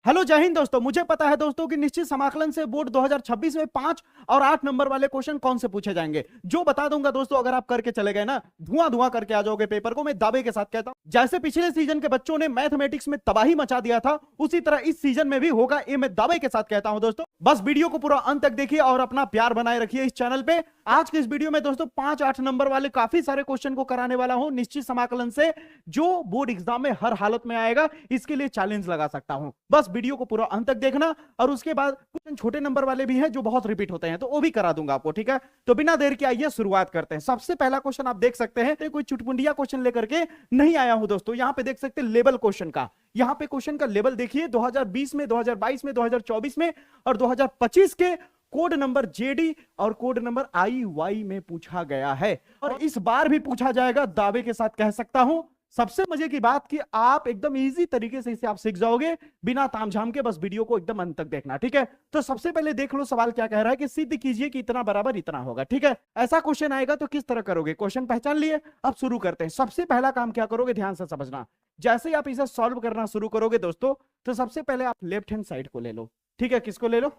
Hello जय हिंद दोस्तों। मुझे पता है दोस्तों कि निश्चित समाकलन से बोर्ड 2026 में 5 और 8 नंबर वाले क्वेश्चन कौन से पूछे जाएंगे, जो बता दूंगा दोस्तों। अगर आप करके चले गए ना, धुआं धुआं करके आ जाओगे पेपर को, मैं दावे के साथ कहता हूं। जैसे पिछले सीजन के बच्चों ने मैथमेटिक्स में तबाही मचा दिया था, उसी तरह इस सीजन में भी होगा, ये मैं दावे के साथ कहता हूं दोस्तों। बस वीडियो को पूरा अंत तक देखिए और अपना प्यार बनाए रखिए इस चैनल पे। आज के इस वीडियो में दोस्तों 5-8 नंबर वाले काफी सारे क्वेश्चन को कराने वाला हूं निश्चित समाकलन से, जो बोर्ड एग्जाम में हर हालत में आएगा। इसके लिए चैलेंज लगा सकता हूं। बस वीडियो को पूरा अंत तक देखना, और उसके बाद कुछ छोटे नंबर वाले भी हैं जो बहुत रिपीट होते हैं, तो वो भी करा दूंगा आपको, ठीक है। तो बिना देर के आइए शुरुआत करते हैं। सबसे पहला क्वेश्चन आप देख सकते हैं, तो कोई चुटपुंडिया क्वेश्चन लेकर के नहीं आया हूं दोस्तों। यहां पे देख सकते हैं लेवल क्वेश्चन का। यहां पे क्वेश्चन का लेवल देखिए, 2020 में, 2022 में, 2024 में और 2025 के कोड नंबर जेडी और कोड नंबर IY में पूछा गया है, और इस बार भी पूछा जाएगा, दावे के साथ कह सकता हूं। सबसे मजे की बात कि आप एकदम इजी तरीके से इसे आप सीख जाओगे बिना तामझाम के। बस वीडियो को एकदम अंत तक देखना, ठीक है। तो सबसे पहले देख लो सवाल क्या कह रहा है कि सिद्ध कीजिए कि इतना बराबर इतना होगा, ठीक है। ऐसा क्वेश्चन आएगा तो किस तरह करोगे, क्वेश्चन पहचान लिए। अब शुरू करते हैं। सबसे पहला काम क्या करोगे, ध्यान से समझना। जैसे ही आप इसे सॉल्व करना शुरू करोगे दोस्तों, तो सबसे पहले आप लेफ्ट हैंड साइड को ले लो, ठीक है। किसको ले लो,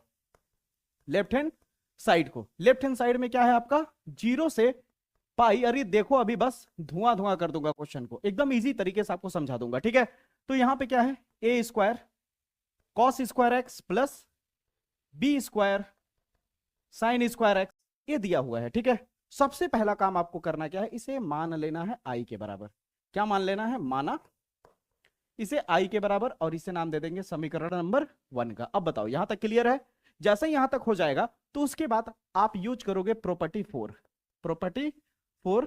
लेफ्ट हैंड साइड को। लेफ्ट हैंड साइड में क्या है आपका, 0 से पाई। अरे देखो अभी बस धुआं धुआं कर दूंगा क्वेश्चन को, एकदम इजी तरीके से आपको समझा दूंगा, ठीक है। तो यहां पे क्या है, a square cos square x plus b square sine square x, ये दिया हुआ है, ठीक है। सबसे पहला काम आपको करना क्या है, इसे मान लेना है आई के बराबर। क्या मान लेना है, माना इसे आई के बराबर, और इसे नाम दे देंगे समीकरण नंबर 1 का। अब बताओ यहां तक क्लियर है। जैसे ही यहां तक हो जाएगा तो उसके बाद आप यूज करोगे प्रॉपर्टी 4। प्रॉपर्टी 4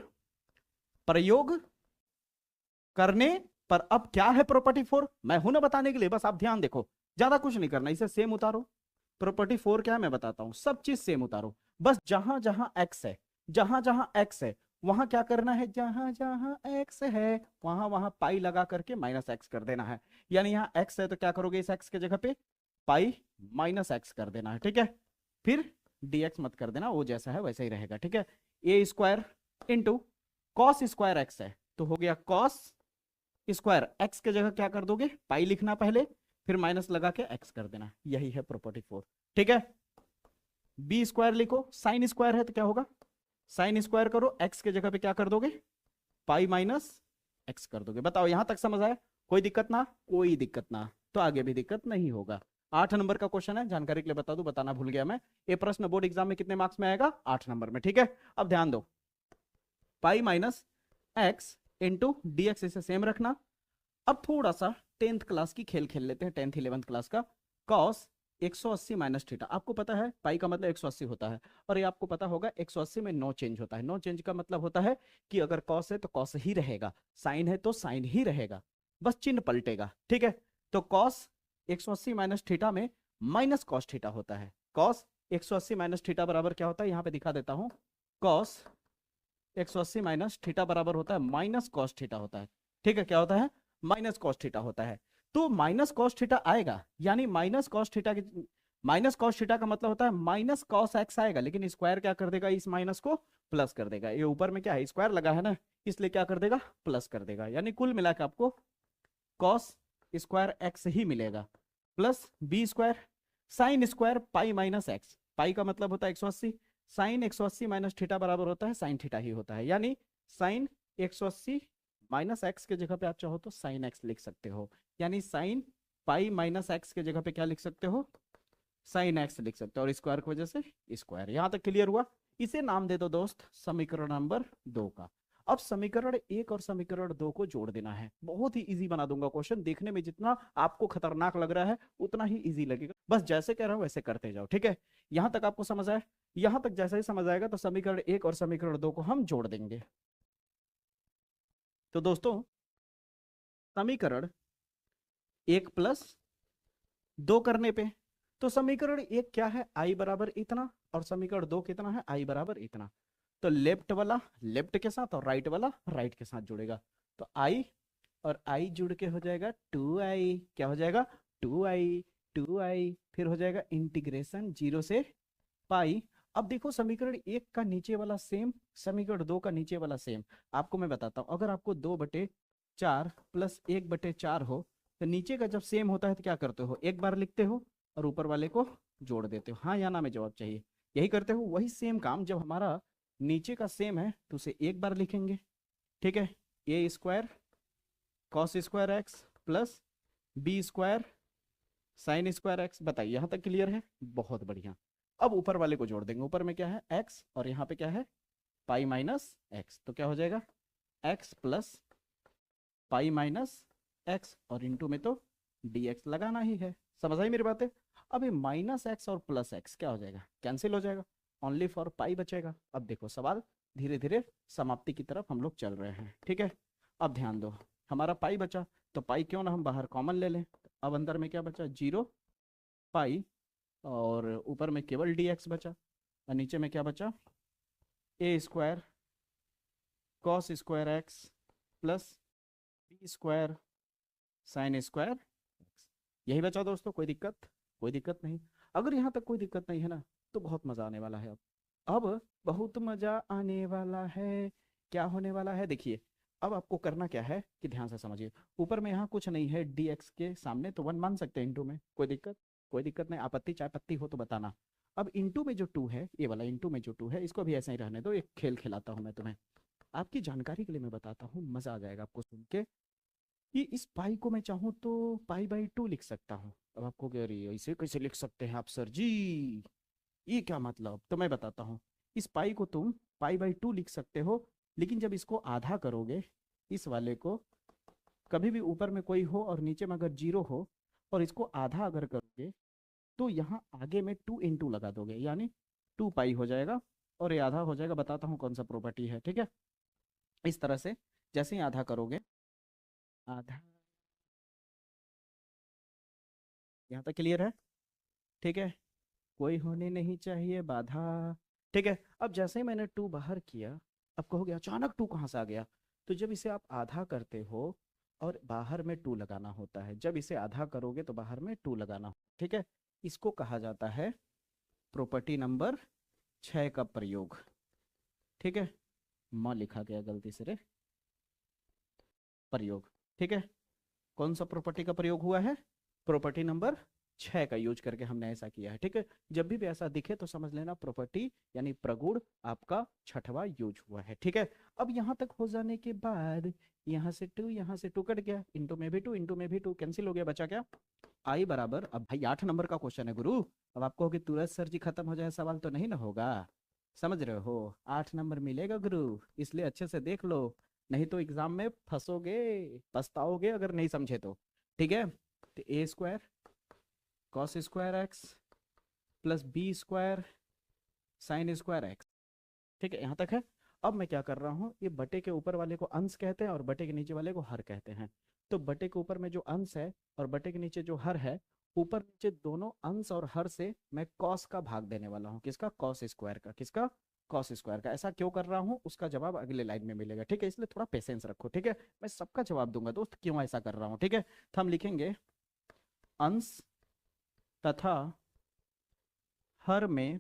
प्रयोग करने पर। अब क्या है प्रॉपर्टी 4, मैं हूं ना बताने के लिए, बस आप ध्यान देखो, ज्यादा कुछ नहीं करना। इसे सेम उतारो। प्रॉपर्टी 4 क्या है मैं बताता हूं, सब चीज सेम उतारो। बस जहां जहां एक्स है, जहां जहां एक्स है वहां क्या करना है, जहां जहां एक्स है वहां वहां पाई लगा करके माइनस एक्स कर देना है। यानी यहां एक्स है तो क्या करोगे, इस एक्स के जगह पे पाई माइनस एक्स कर देना है, ठीक है। फिर dx मत कर देना, वो जैसा है वैसा ही रहेगा, ठीक है। A square into cos square x है, तो हो गया कॉस स्क्वायर एक्स के जगह क्या कर दोगे, पाई लिखना पहले, फिर माइनस लगा के एक्स कर देना। यही है प्रॉपर्टी 4, ठीक है। बी स्क्वायर लिखो, साइन स्क्वायर है तो क्या होगा, साइन स्क्वायर करो, एक्स के जगह पे क्या कर दोगे, पाई माइनस एक्स कर दोगे। बताओ यहां तक समझ आया, कोई दिक्कत ना, कोई दिक्कत ना, तो आगे भी दिक्कत नहीं होगा। 8 नंबर का क्वेश्चन है, जानकारी के लिए बता दूं, बताना भूल गया मैं। ये प्रश्न बोर्ड एग्जाम में कितने मार्क्स में आएगा, 8 नंबर में, ठीक है। अब ध्यान दो, पाई minus x into d x, इसे सेम रखना। अब थोड़ा सा 10th क्लास की खेल खेल लेते हैं, 10th 11th क्लास का। कॉस 180 माइनस थीटा, आपको पता है पाई का मतलब 180 होता है, और ये आपको पता होगा 180 में नो चेंज होता है। नो चेंज का मतलब होता है कि अगर कॉस है तो कॉस ही रहेगा, साइन है तो साइन ही रहेगा, बस चिन्ह पलटेगा, ठीक है। तो कॉस 180 माइनस थीटा में माइनस कॉस थीटा होता है। कॉस 180 माइनस थीटा बराबर क्या होता है, यहां पे दिखा देता हूं। कॉस 180 माइनस थीटा बराबर होता है माइनस कॉस थीटा होता है, ठीक है। क्या होता है, माइनस कॉस थीटा होता है। तो माइनस कॉस थीटा आएगा, यानी माइनस कॉस थीटा की, माइनस कॉस थीटा का मतलब होता है माइनस कॉस एक्स आएगा, लेकिन स्क्वायर क्या कर देगा, इस माइनस को प्लस कर देगा। ये ऊपर में क्या है, स्क्वायर लगा है ना, इसलिए क्या कर देगा, प्लस कर देगा। यानी कुल मिलाकर आपको कॉस स्क्वायर एक्स ही मिलेगा, plus b square sine square pi minus x. Pi का मतलब होता है 180, साइन 180 माइनस थीटा बराबर होता है साइन थीटा ही होता है। यानी साइन 180 माइनस एक्स के जगह पे आप चाहो तो साइन एक्स लिख सकते हो, यानी साइन पाई माइनस एक्स के जगह पे क्या लिख सकते हो, साइन एक्स लिख सकते हो, और स्क्वायर की वजह से स्क्वायर। यहां तक क्लियर हुआ। इसे नाम दे दो दोस्त समीकरण नंबर 2 का। अब समीकरण 1 और समीकरण 2 को जोड़ देना है। बहुत ही इजी बना दूंगा क्वेश्चन, देखने में जितना आपको खतरनाक लग रहा है उतना ही इजी लगेगा। बस जैसे कह रहा हूं वैसे करते जाओ, ठीक है। यहां तक आपको समझ आया, यहां तक जैसे ही समझ आएगा तो समीकरण 1 और समीकरण 2 को हम जोड़ देंगे। तो दोस्तों समीकरण 1 प्लस 2 करने पे, तो समीकरण 1 क्या है, आई बराबर इतना, और समीकरण 2 कितना है, आई बराबर इतना। तो लेफ्ट वाला लेफ्ट के साथ और राइट वाला राइट के साथ जुड़ेगा, तो आई और आई जुड़ के हो जाएगा 2i। क्या हो जाएगा, 2i, 2i, फिर हो जाएगा इंटीग्रेशन 0 से पाई। अब देखो समीकरण 1 का नीचे वाला सेम, समीकरण 2 का नीचे वाला सेम। आपको मैं बताता हूं, अगर आपको 2/4 प्लस 1/4 हो तो नीचे का जब सेम होता है तो क्या करते हो, एक बार लिखते हो और ऊपर वाले को जोड़ देते हो, हाँ या ना में जवाब चाहिए, यही करते हो। वही सेम काम जब हमारा नीचे का सेम है तो उसे एक बार लिखेंगे, ठीक है, a square cos square x plus b square sine square x. बताइए यहाँ तक क्लियर है, बहुत बढ़िया। अब ऊपर वाले को जोड़ देंगे, ऊपर में क्या है एक्स और यहाँ पे क्या है पाई माइनस एक्स, तो क्या हो जाएगा x plus pi minus x और इंटू में तो डी एक्स लगाना ही है। समझ आई मेरी बातें। अब ये माइनस एक्स और प्लस एक्स क्या हो जाएगा, कैंसिल हो जाएगा, ओनली फॉर पाई बचेगा। अब देखो सवाल धीरे धीरे समाप्ति की तरफ हम लोग चल रहे हैं, ठीक है। अब ध्यान दो, हमारा पाई बचा तो पाई क्यों ना हम बाहर कॉमन ले लें। अब अंदर में क्या बचा, जीरो पाई और ऊपर में केवल डी एक्स बचा और नीचे में क्या बचा a square cos square x plus b square sine square x. यही बचा दोस्तों, कोई दिक्कत, कोई दिक्कत नहीं। अगर यहाँ तक कोई दिक्कत नहीं है ना तो बहुत मजा आने वाला है। अब बहुत मजा आने वाला है। क्या होने वाला है देखिए, अब आपको करना क्या है कि ध्यान से समझिए, ऊपर में यहाँ कुछ नहीं है डी एक्स के सामने तो वन मान सकते हैं इंटू में, कोई दिक्कत, कोई दिक्कत नहीं, आपत्ति चाहे पत्ती हो तो बताना। अब इंटू में जो टू है, ये वाला इंटू में जो टू है, इसको भी ऐसे ही रहने दो, एक खेल खिलाता हूँ मैं तुम्हें, आपकी जानकारी के लिए मैं बताता हूँ, मजा आ जाएगा आपको सुन के। कि इस पाई को मैं चाहूँ तो पाई बाई टू लिख सकता हूँ। अब आपको कह रही है इसे कैसे लिख सकते हैं आप सर जी, ये क्या मतलब, तो मैं बताता हूँ। इस पाई को तुम पाई बाई टू लिख सकते हो, लेकिन जब इसको आधा करोगे, इस वाले को कभी भी ऊपर में कोई हो और नीचे में अगर जीरो हो और इसको आधा अगर करोगे तो यहाँ आगे में टू इंटू लगा दोगे, यानी टू पाई हो जाएगा और ये आधा हो जाएगा। बताता हूँ कौन सा प्रॉपर्टी है, ठीक है। इस तरह से जैसे ही आधा करोगे, आधा, यहाँ तक क्लियर है, ठीक है, कोई होने नहीं चाहिए बाधा, ठीक है। अब जैसे ही मैंने टू बाहर किया, अब कहोगे अचानक टू कहाँ से आ गया, तो जब इसे आप आधा करते हो और बाहर में टू लगाना होता है, जब इसे आधा करोगे तो बाहर में टू लगाना हो, ठीक है। इसको कहा जाता है प्रॉपर्टी नंबर 6 का प्रयोग, ठीक है। म लिखा गया गलती से रे, प्रयोग, ठीक है। कौन सा प्रॉपर्टी का प्रयोग हुआ है, प्रॉपर्टी नंबर 6 का यूज करके हमने ऐसा किया है, ठीक है। जब भी ऐसा दिखे तो समझ लेना प्रॉपर्टी यानी प्रगुण आपका छठवां यूज हुआ है, ठीक है। अब यहाँ तक हो जाने के बाद यहाँ से टू, यहाँ से टू कट गया, इंटू में भी टू, इंटू में भी टू, कैंसिल हो गया, बचा क्या आई बराबर। अब भाई 8 नंबर का क्वेश्चन है गुरु, अब आपको कि तुरंत सर जी खत्म हो जाए सवाल तो नहीं ना होगा, समझ रहे हो, 8 नंबर मिलेगा गुरु, इसलिए अच्छे से देख लो, नहीं तो एग्जाम में फंसोगे, पछताओगे अगर नहीं समझे तो, ठीक है। तो a square cos square x plus b square sine square x, ठीक है, यहाँ तक है। अब मैं क्या कर रहा हूँ, ये बटे के ऊपर वाले को अंश कहते हैं और बटे के नीचे वाले को हर कहते हैं। तो बटे के ऊपर में जो अंश है और बटे के नीचे जो हर है, ऊपर नीचे दोनों अंश और हर से मैं कॉस का भाग देने वाला हूँ, किसका, कॉस स्क्वायर का, किसका, कॉस स्क्वायर का। ऐसा क्यों कर रहा हूँ उसका जवाब अगले लाइन में मिलेगा, ठीक है, इसलिए थोड़ा पेशेंस रखो, ठीक है। मैं सबका जवाब दूंगा दोस्त क्यों ऐसा कर रहा हूँ, ठीक है। तो हम लिखेंगे अंश तथा हर में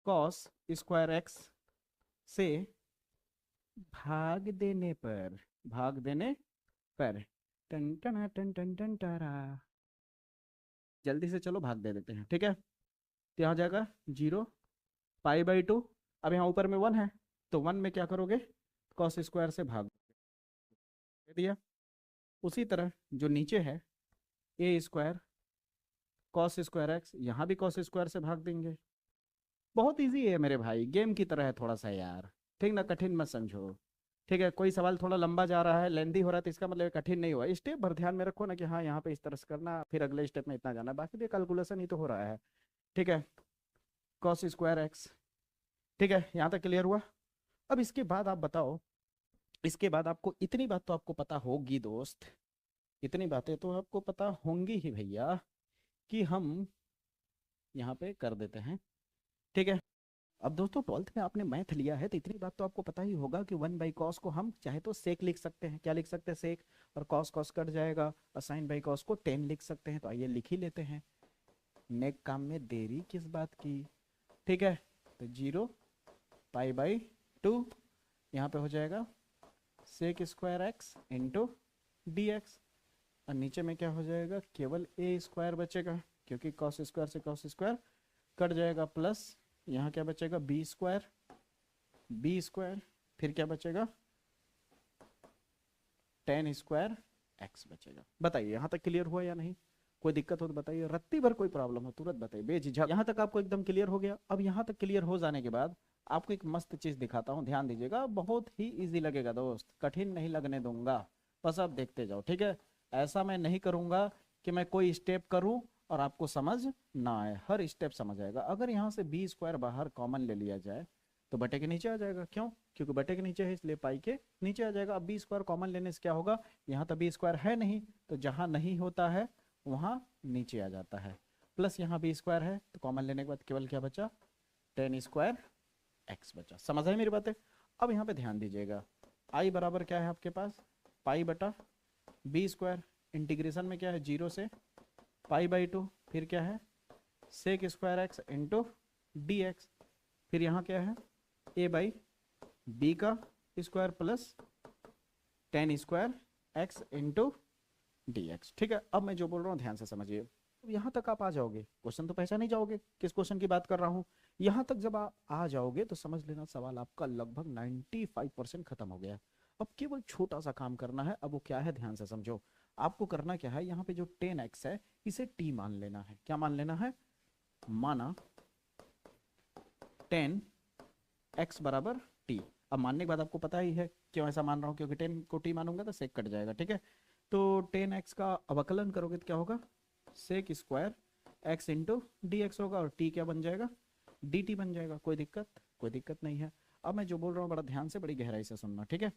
कॉस स्क्वायर एक्स से भाग देने पर, भाग देने पर, टन टन टन टन टन टारा, जल्दी से चलो भाग दे देते हैं, ठीक है। तो यहाँ जाएगा जीरो पाई बाई टू, अब यहाँ ऊपर में वन है तो वन में क्या करोगे, कॉस स्क्वायर से भाग दे दिया। उसी तरह जो नीचे है a square cos square x, यहाँ भी कॉस स्क्वायर से भाग देंगे। बहुत इजी है मेरे भाई, गेम की तरह है थोड़ा सा यार, ठीक ना, कठिन मत समझो, ठीक है। कोई सवाल थोड़ा लंबा जा रहा है, लेंदी हो रहा है तो इसका मतलब कठिन नहीं हुआ, स्टेप भर ध्यान में रखो ना कि हाँ यहाँ पे इस तरह से करना, फिर अगले स्टेप में इतना जाना, बाकी भी कैलकुलेशन ही तो हो रहा है, ठीक है। कॉस स्क्वायर एक्स, ठीक है, यहाँ तक क्लियर हुआ। अब इसके बाद आप बताओ, इसके बाद आपको इतनी बात तो आपको पता होगी दोस्त, इतनी बातें तो आपको पता होंगी ही भैया, कि हम यहाँ पे कर देते हैं, ठीक है। अब दोस्तों 12th में आपने मैथ लिया है तो इतनी बात तो आपको पता ही होगा कि वन बाई कॉस को हम चाहे तो सेक लिख सकते हैं, क्या लिख सकते हैं, सेक, और कॉस कॉस कट जाएगा, और साइन बाई कॉस को 10 लिख सकते हैं, तो आइए लिख ही लेते हैं, नेक काम में देरी किस बात की, ठीक है। तो जीरो पाई बाई टू, यहाँ पे हो जाएगा sec square x into d x, और नीचे में क्या हो जाएगा, केवल ए स्क्वायर बचेगा, क्योंकि कॉस स्क्वायर से कॉस स्क्वायर कट जाएगा, प्लस यहाँ क्या बचेगा, बी स्क्वायर, फिर क्या बचेगा, टेन स्क्वायर एक्स बचेगा। बताइए यहाँ तक क्लियर हुआ या नहीं? कोई दिक्कत हो तो बताइए, रत्ती भर कोई प्रॉब्लम हो तुरंत बताइए बेझिझक। यहाँ तक आपको एकदम क्लियर हो गया। अब यहाँ तक क्लियर हो जाने के बाद आपको एक मस्त चीज दिखाता हूँ, ध्यान दीजिएगा, बहुत ही इजी लगेगा दोस्त, कठिन नहीं लगने दूंगा, बस आप देखते जाओ, ठीक है। ऐसा मैं नहीं करूंगा कि मैं कोई स्टेप करूं और आपको समझ ना आए, हर स्टेप समझ आएगा। अगर यहाँ से बी स्क्वायर बाहर कॉमन ले लिया जाए तो बटे के नीचे आ जाएगा, क्यों? क्योंकि बटे के नीचे है इसलिए पाई के नीचे आ जाएगा। अब बी स्क्वायर कॉमन लेने से क्या होगा, यहाँ तो बी स्क्वायर है नहीं, तो जहां नहीं होता है वहां नीचे आ जाता है, प्लस यहाँ बी स्क्वायर है तो कॉमन लेने के बाद केवल क्या बचा, टेन स्क्वायर एक्स बचा। समझ आई मेरी बातें? अब यहाँ पे ध्यान दीजिएगा, आई बराबर क्या है आपके पास, पाई बटा बी स्क्वायर, इंटीग्रेशन में क्या है, 0 से पाई बाई 2, फिर क्या है, sec square x into d x, फिर यहाँ क्या है, ए बाई बी का square plus ten square x into d x. ठीक है, अब मैं जो बोल रहा हूँ ध्यान से समझिए। अब यहाँ तक आप आ जाओगे, क्वेश्चन तो पहचान ही जाओगे किस क्वेश्चन की बात कर रहा हूँ। यहाँ तक जब आप आ जाओगे तो समझ लेना सवाल आपका लगभग 95% खत्म हो गया। अब केवल छोटा सा काम करना है। अब वो क्या है, ध्यान से समझो। आपको करना क्या है, यहाँ पे जो 10x है इसे t मान लेना है। क्या मान लेना है, माना 10x बराबर t। अब मानने के बाद आपको पता ही है क्यों ऐसा मान रहा हूँ, क्योंकि 10 को t मानूंगा तो सेक कट जाएगा। ठीक है, तो 10x का अवकलन करोगे तो क्या होगा, sec square x into d x होगा, और t क्या बन जाएगा, dt बन जाएगा। कोई दिक्कत नहीं है। अब मैं जो बोल रहा हूँ बड़ा ध्यान से, बड़ी गहराई से सुनना, ठीक है।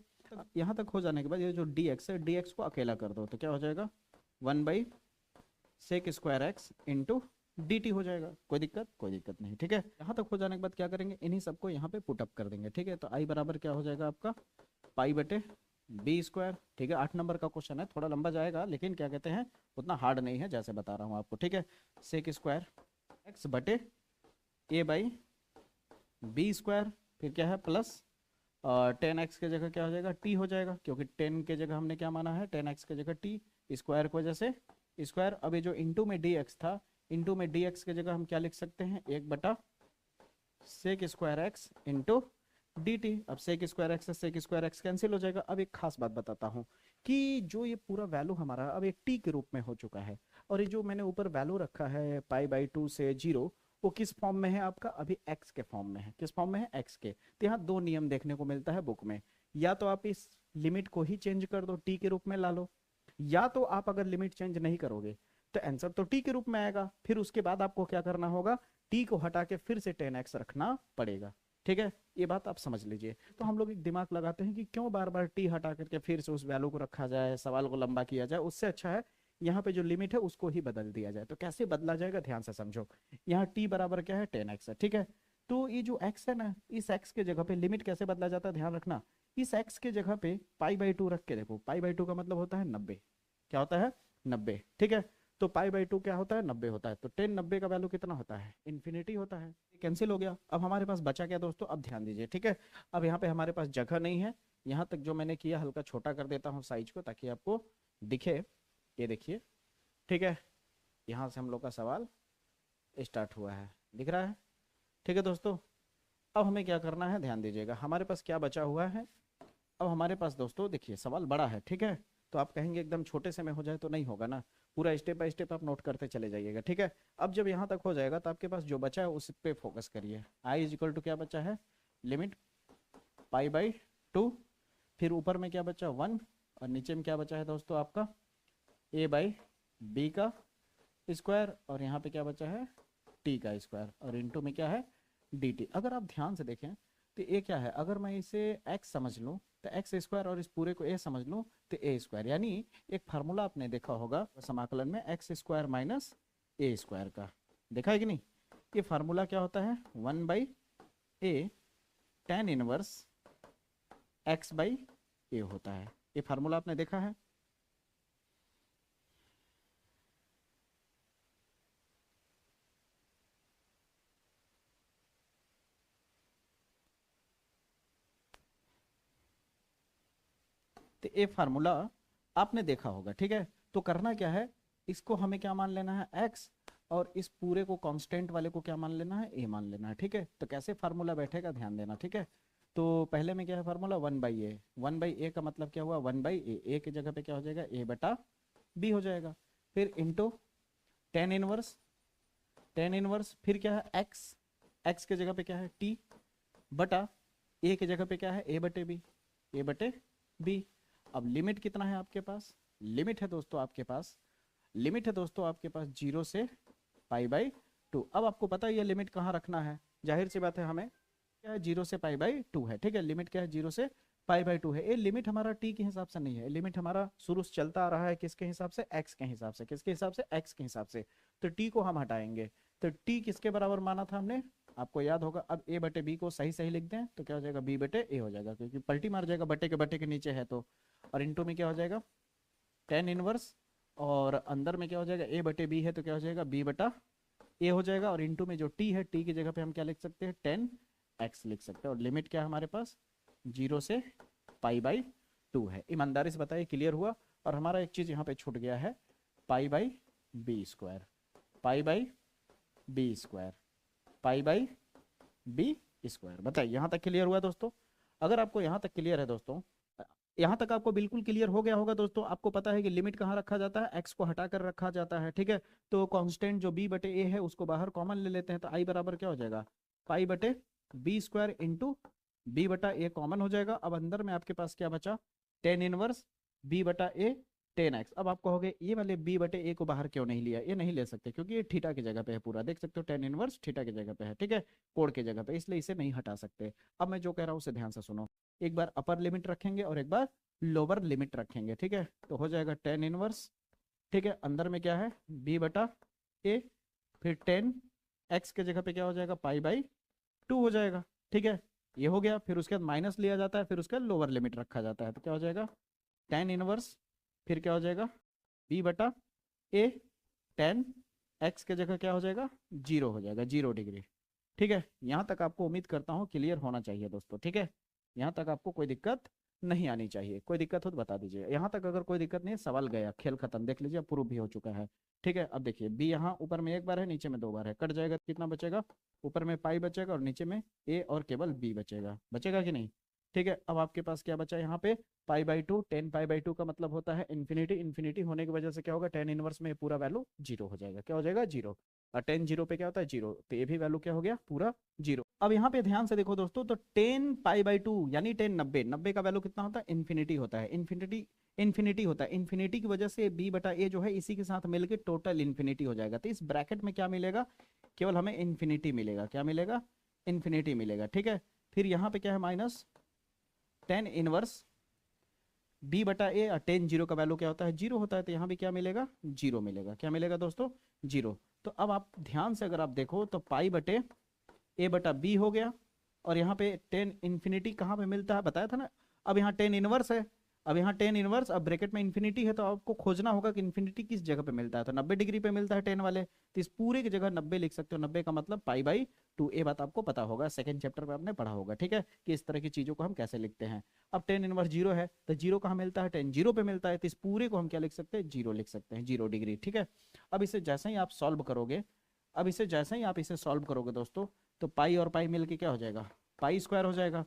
यहाँ तक हो जाने के बाद ये जो dx है, dx को अकेला कर दो तो क्या हो जाएगा, 1 by sec square x into dt हो जाएगा। कोई दिक्कत नहीं, ठीक है। यहाँ तक हो जाने के बाद क्या करेंगे, इन्हीं सबको यहाँ पे पुटअप कर देंगे। ठीक है, तो आई बराबर क्या हो जाएगा आपका, पाई बटे बी स्क्वायर। ठीक है, 8 नंबर का क्वेश्चन है, थोड़ा लंबा जाएगा, लेकिन क्या कहते हैं उतना हार्ड नहीं है जैसे बता रहा हूँ आपको। ठीक है, सेक स्क्वायर एक्स बटे ए बाई बी स्क्वायर, फिर क्या है प्लस 10x के जगह क्या हो जाएगा, t हो जाएगा, क्योंकि 10 के जगह हमने क्या माना है, 10x के जगह t, स्क्वायर की वजह से स्क्वायर। अब ये जो इंटू में dx था, इंटू में dx के जगह हम क्या लिख सकते हैं, 1 बटा sec square x into dt। अब सेक स्क्वायर एक्स से सेक स्क्वायर एक्स कैंसिल हो जाएगा। अब एक खास बात बताता हूँ कि जो ये पूरा वैल्यू हमारा अब एक t के रूप में हो चुका है, और ये जो मैंने ऊपर वैल्यू रखा है पाई बाई 2 से 0, वो किस फॉर्म में है आपका, अभी x के फॉर्म में है। किस फॉर्म में है, x के। तो यहाँ दो नियम देखने को मिलता है बुक में, या तो आप इस लिमिट को ही चेंज कर दो, t के रूप में ला लो, या तो आप अगर लिमिट चेंज नहीं करोगे तो आंसर तो t के रूप में आएगा। फिर उसके बाद आपको क्या करना होगा, t को हटा के फिर से 10x रखना पड़ेगा। ठीक है, ये बात आप समझ लीजिए। तो हम लोग एक दिमाग लगाते हैं कि क्यों बार बार t हटा करके फिर से उस वैल्यू को रखा जाए, सवाल को लंबा किया जाए। उससे अच्छा है यहाँ पे जो लिमिट है उसको ही बदल दिया जाए। तो कैसे बदला जाएगा, ध्यान से समझो। यहाँ t बराबर क्या है, 10x है। ठीक है, तो ये जो x है ना, इस x के जगह पे लिमिट कैसे बदला जाता है, ध्यान रखना। इस x के जगह पे पाई बाई 2 रख के देखो, पाई बाई 2 का मतलब होता है 90। क्या होता है, 90। ठीक है, तो पाई बाई 2 क्या होता है, 90 होता है। तो 10 90 का वैल्यू कितना होता है, इन्फिनिटी होता है। कैंसिल हो गया। अब हमारे पास बचा क्या दोस्तों, अब ध्यान दीजिए। ठीक है, अब यहाँ पे हमारे पास जगह नहीं है। यहाँ तक जो मैंने किया हल्का छोटा कर देता हूँ साइज को, ताकि आपको दिखे। ये देखिए, ठीक है, यहाँ से हम लोग का सवाल स्टार्ट हुआ है, दिख रहा है। ठीक है दोस्तों, अब हमें क्या करना है, ध्यान दीजिएगा। हमारे पास क्या बचा हुआ है, अब हमारे पास दोस्तों देखिए सवाल बड़ा है। ठीक है, तो आप कहेंगे एकदम छोटे से में हो जाए तो नहीं होगा ना, पूरा स्टेप बाय स्टेप आप नोट करते चले जाइएगा। ठीक है, अब जब यहाँ तक हो जाएगा तो आपके पास जो बचा है उस पर फोकस करिए। आई इज इक्वल टू क्या बचा है, लिमिट पाई बाई 2, फिर ऊपर में क्या बचा 1, और नीचे में क्या बचा है दोस्तों आपका a बाई बी का स्क्वायर, और यहाँ पे क्या बचा है t का स्क्वायर, और इनटू में क्या है dt। अगर आप ध्यान से देखें तो ये क्या है, अगर मैं इसे x समझ लूँ तो x स्क्वायर, और इस पूरे को a समझ लूँ तो a स्क्वायर। यानी एक फार्मूला आपने देखा होगा समाकलन में, x square minus a square का, देखा है कि नहीं। ये फार्मूला क्या होता है, 1 by a tan inverse x by a होता है। ये फार्मूला आपने देखा है। तो ये फार्मूला आपने देखा होगा। ठीक है, तो करना क्या है, इसको हमें क्या मान लेना है x, और इस पूरे को कांस्टेंट वाले को क्या मान लेना है, a मान लेना है। ठीक है, तो कैसे फार्मूला बैठेगा ध्यान देना। ठीक है, तो पहले में क्या है फार्मूला, 1/a। 1/a का मतलब क्या हुआ, 1/a, a की जगह पे क्या हो जाएगा, a बटा b हो जाएगा। फिर इंटू टेन इनवर्स, फिर क्या है x के जगह पे क्या है t, बटा a के जगह पे क्या है a बटे b। अब लिमिट कितना है आपके पास, लिमिट है दोस्तों आपके पास, जीरो से π/2। अब आपको पता है ये लिमिट कहाँ रखना है, जाहिर सी बात है हमें क्या है, 0 से π/2 है। ठीक है, लिमिट क्या है, 0 से π/2 है। ये लिमिट हमारा t के हिसाब से नहीं है, लिमिट हमारा शुरू से चलता आ रहा है किसके हिसाब से, x के हिसाब से। किसके हिसाब से, x के हिसाब से। तो t को हम हटाएंगे, तो t किसके बराबर माना था हमने, आपको याद होगा। अब a बटे b को सही सही लिख दें तो क्या हो जाएगा, b बटे a हो जाएगा, क्योंकि पलटी मार जाएगा बटे के नीचे है तो। और इंटू में क्या हो जाएगा, टेन इनवर्स, और अंदर में क्या हो जाएगा, a बटे b है तो क्या हो जाएगा, b बटा a हो जाएगा। और इंटू में जो t है, t की जगह पे हम क्या लिख सकते हैं, 10x लिख सकते हैं। और लिमिट क्या है हमारे पास, 0 से π/2 है। ईमानदारी से बताइए क्लियर हुआ। और हमारा एक चीज यहाँ पे छूट गया है, π/b स्क्वायर, बताइए यहाँ तक क्लियर हुआ दोस्तों। अगर आपको यहाँ तक क्लियर है दोस्तों, यहाँ तक आपको बिल्कुल क्लियर हो गया होगा दोस्तों। आपको पता है कि लिमिट कहाँ रखा जाता है, x को हटा कर रखा जाता है। ठीक है, तो कांस्टेंट जो b बटे a है उसको बाहर कॉमन ले लेते हैं, तो i बराबर क्या हो जाएगा, π/b स्क्वायर इंटू b बटा a कॉमन हो जाएगा। अब अंदर में आपके पास क्या बचा, टेन इनवर्स b बटा a 10x। अब आप कहोगे ये वाले b बटे a को बाहर क्यों नहीं लिया, ये नहीं ले सकते क्योंकि ये थीटा की जगह पे है पूरा, देख सकते हो टेन इनवर्स थीटा की जगह पे है। ठीक है, कोण की जगह पे, इसलिए इसे नहीं हटा सकते। अब मैं जो कह रहा हूँ उसे ध्यान से सुनो, एक बार अपर लिमिट रखेंगे और एक बार लोअर लिमिट रखेंगे। ठीक है, तो हो जाएगा टेन इनवर्स, ठीक है, अंदर में क्या है b बटा a, फिर 10x के जगह पे क्या हो जाएगा, π/2 हो जाएगा। ठीक है, ये हो गया। फिर उसके बाद माइनस लिया जाता है, फिर उसका लोअर लिमिट रखा जाता है, तो क्या हो जाएगा, टेन इनवर्स, फिर क्या हो जाएगा b बटा a, 10x के जगह क्या हो जाएगा, 0 हो जाएगा, 0 डिग्री। ठीक है, यहाँ तक आपको उम्मीद करता हूँ क्लियर होना चाहिए दोस्तों। ठीक है, यहाँ तक आपको कोई दिक्कत नहीं आनी चाहिए, कोई दिक्कत हो तो बता दीजिए। यहाँ तक अगर कोई दिक्कत नहीं है, सवाल गया, खेल खत्म, देख लीजिए प्रूफ भी हो चुका है। ठीक है, अब देखिए b यहाँ ऊपर में एक बार है, नीचे में 2 बार है, कट जाएगा, कितना बचेगा, ऊपर में पाई बचेगा और नीचे में a और केवल b बचेगा कि नहीं। ठीक है, अब आपके पास क्या बचा यहाँ पे, π/2, 10π/2 का मतलब होता है इन्फिनिटी, इन्फिनिटी होने की वजह से क्या होगा, टेन इनवर्स में पूरा वैल्यू 0 हो जाएगा। क्या हो जाएगा, 0, और 10 0 पे क्या होता है, 0, तो ये भी वैल्यू क्या हो गया, पूरा 0। अब यहाँ पे ध्यान से देखो दोस्तों, तो 10π/2 यानी 10 90 का वैल्यू कितना होता है, इन्फिनिटी होता है, इन्फिनिटी होता है। इन्फिनिटी की वजह से b बटा a जो है इसी के साथ मिलकर टोटल इन्फिनिटी हो जाएगा। तो इस ब्रैकेट में क्या मिलेगा, केवल हमें इन्फिनिटी मिलेगा। क्या मिलेगा, इन्फिनिटी मिलेगा। ठीक है, फिर यहाँ पे क्या है, माइनस 10 इनवर्स b बटा a, और 10 0 का वैल्यू क्या होता है, 0 होता है, तो यहाँ भी क्या मिलेगा, 0 मिलेगा। क्या मिलेगा दोस्तों, 0। तो अब आप ध्यान से अगर आप देखो तो पाई बटे a बटा b हो गया, और यहाँ पे 10 इन्फिनिटी कहाँ पे मिलता है, बताया था ना। अब यहाँ 10 इनवर्स है, अब यहाँ 10 इनवर्स, अब ब्रैकेट में इन्फिनिटी है, तो आपको खोजना होगा कि इन्फिनिटी किस जगह पे मिलता है, तो 90 डिग्री पे मिलता है 10 वाले, तो इस पूरे की जगह 90 लिख सकते हो। 90 का मतलब π/2, ये बात आपको पता होगा, सेकंड चैप्टर में आपने पढ़ा होगा। ठीक है, कि इस तरह की चीजों को हम कैसे लिखते हैं। अब 10 इनवर्स 0 है, तो 0 कहाँ मिलता है, 10 0 पे मिलता है, तो इस पूरे को हम क्या लिख सकते हैं, 0 लिख सकते हैं, 0 डिग्री। ठीक है, अब इसे जैसे ही आप सॉल्व करोगे, सॉल्व करोगे दोस्तों, तो पाई और पाई मिलके क्या हो जाएगा, पाई स्क्वायर हो जाएगा,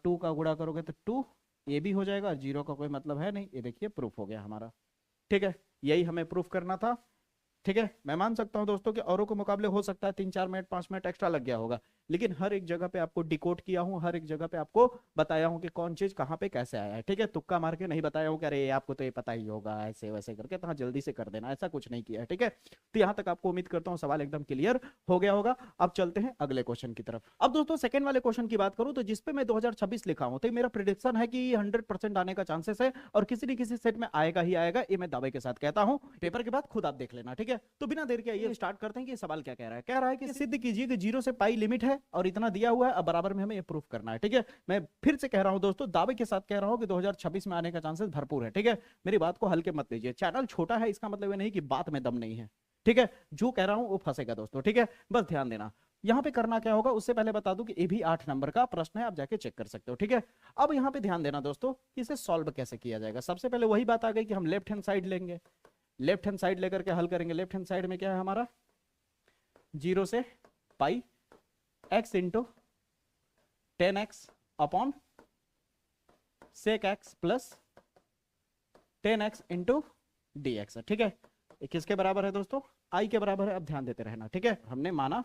2 का गुणा करोगे तो 2 ये भी हो जाएगा, 0 का कोई मतलब है नहीं। ये देखिए प्रूफ हो गया हमारा। ठीक है, यही हमें प्रूफ करना था। ठीक है, मैं मान सकता हूं दोस्तों कि औरों के मुकाबले हो सकता है 3-4 मिनट 5 मिनट एक्स्ट्रा लग गया होगा, लेकिन हर एक जगह पे आपको डिकोड किया हूं, हर एक जगह पे आपको बताया हूं कि कौन चीज कहां पे कैसे आया है। ठीक है, तुक्का मार के नहीं बताया हूं कि अरे आपको तो ये पता ही होगा ऐसे वैसे करके, तो हाँ जल्दी से कर देना, ऐसा कुछ नहीं किया है। ठीक है, तो यहाँ तक आपको उम्मीद करता हूँ सवाल एकदम क्लियर हो गया होगा। अब चलते हैं अगले क्वेश्चन की तरफ। अब दोस्तों सेकंड वाले क्वेश्चन की बात करूं तो जिसपे मैं 2026 लिखा हूं, तो मेरा प्रेडिक्शन है कि 100% आने का चांसेस है, और किसी न किसी सेट में आएगा ही आएगा, ये मैं दावे के साथ कहता हूं। पेपर के बाद खुद आप देख लेना। ठीक है, तो बिना देर के आइए स्टार्ट करते हैं कि सवाल क्या कह रहा है कि सिद्ध कीजिए कि 0 से पाई लिमिट है और इतना दिया हुआ है, अब बराबर में हमें ये प्रूफ करना है। ठीक है, मैं फिर से कह रहा हूं दोस्तों, दावे के साथ कह रहा हूं कि 2026 में आने का चांसेस भरपूर है। ठीक है, मेरी बात को हल्के मत लीजिए, चैनल छोटा है इसका मतलब ये नहीं कि बात में दम नहीं है। ठीक है, जो कह रहा हूं वो फंसेगा दोस्तों। ठीक है, बस ध्यान देना। यहाँ पे करना क्या होगा उससे पहले बता दूं कि ये भी 8 नंबर का प्रश्न है, आप जाके चेक कर सकते हो, ठीक है। अब यहाँ पे ध्यान देना दोस्तों कि इसे सॉल्व कैसे किया जाएगा। सबसे पहले वही बात आ गई कि हम लेफ्ट हैंड साइड लेंगे, लेफ्ट हैंड साइड लेकर के हल करेंगे। लेफ्ट हैंड साइड में क्या है हमारा, 0 से pi x into 10x upon sec x plus 10x into d x, ठीक है। ये किसके बराबर है दोस्तों, i के बराबर है। अब ध्यान देते रहना, ठीक है। हमने माना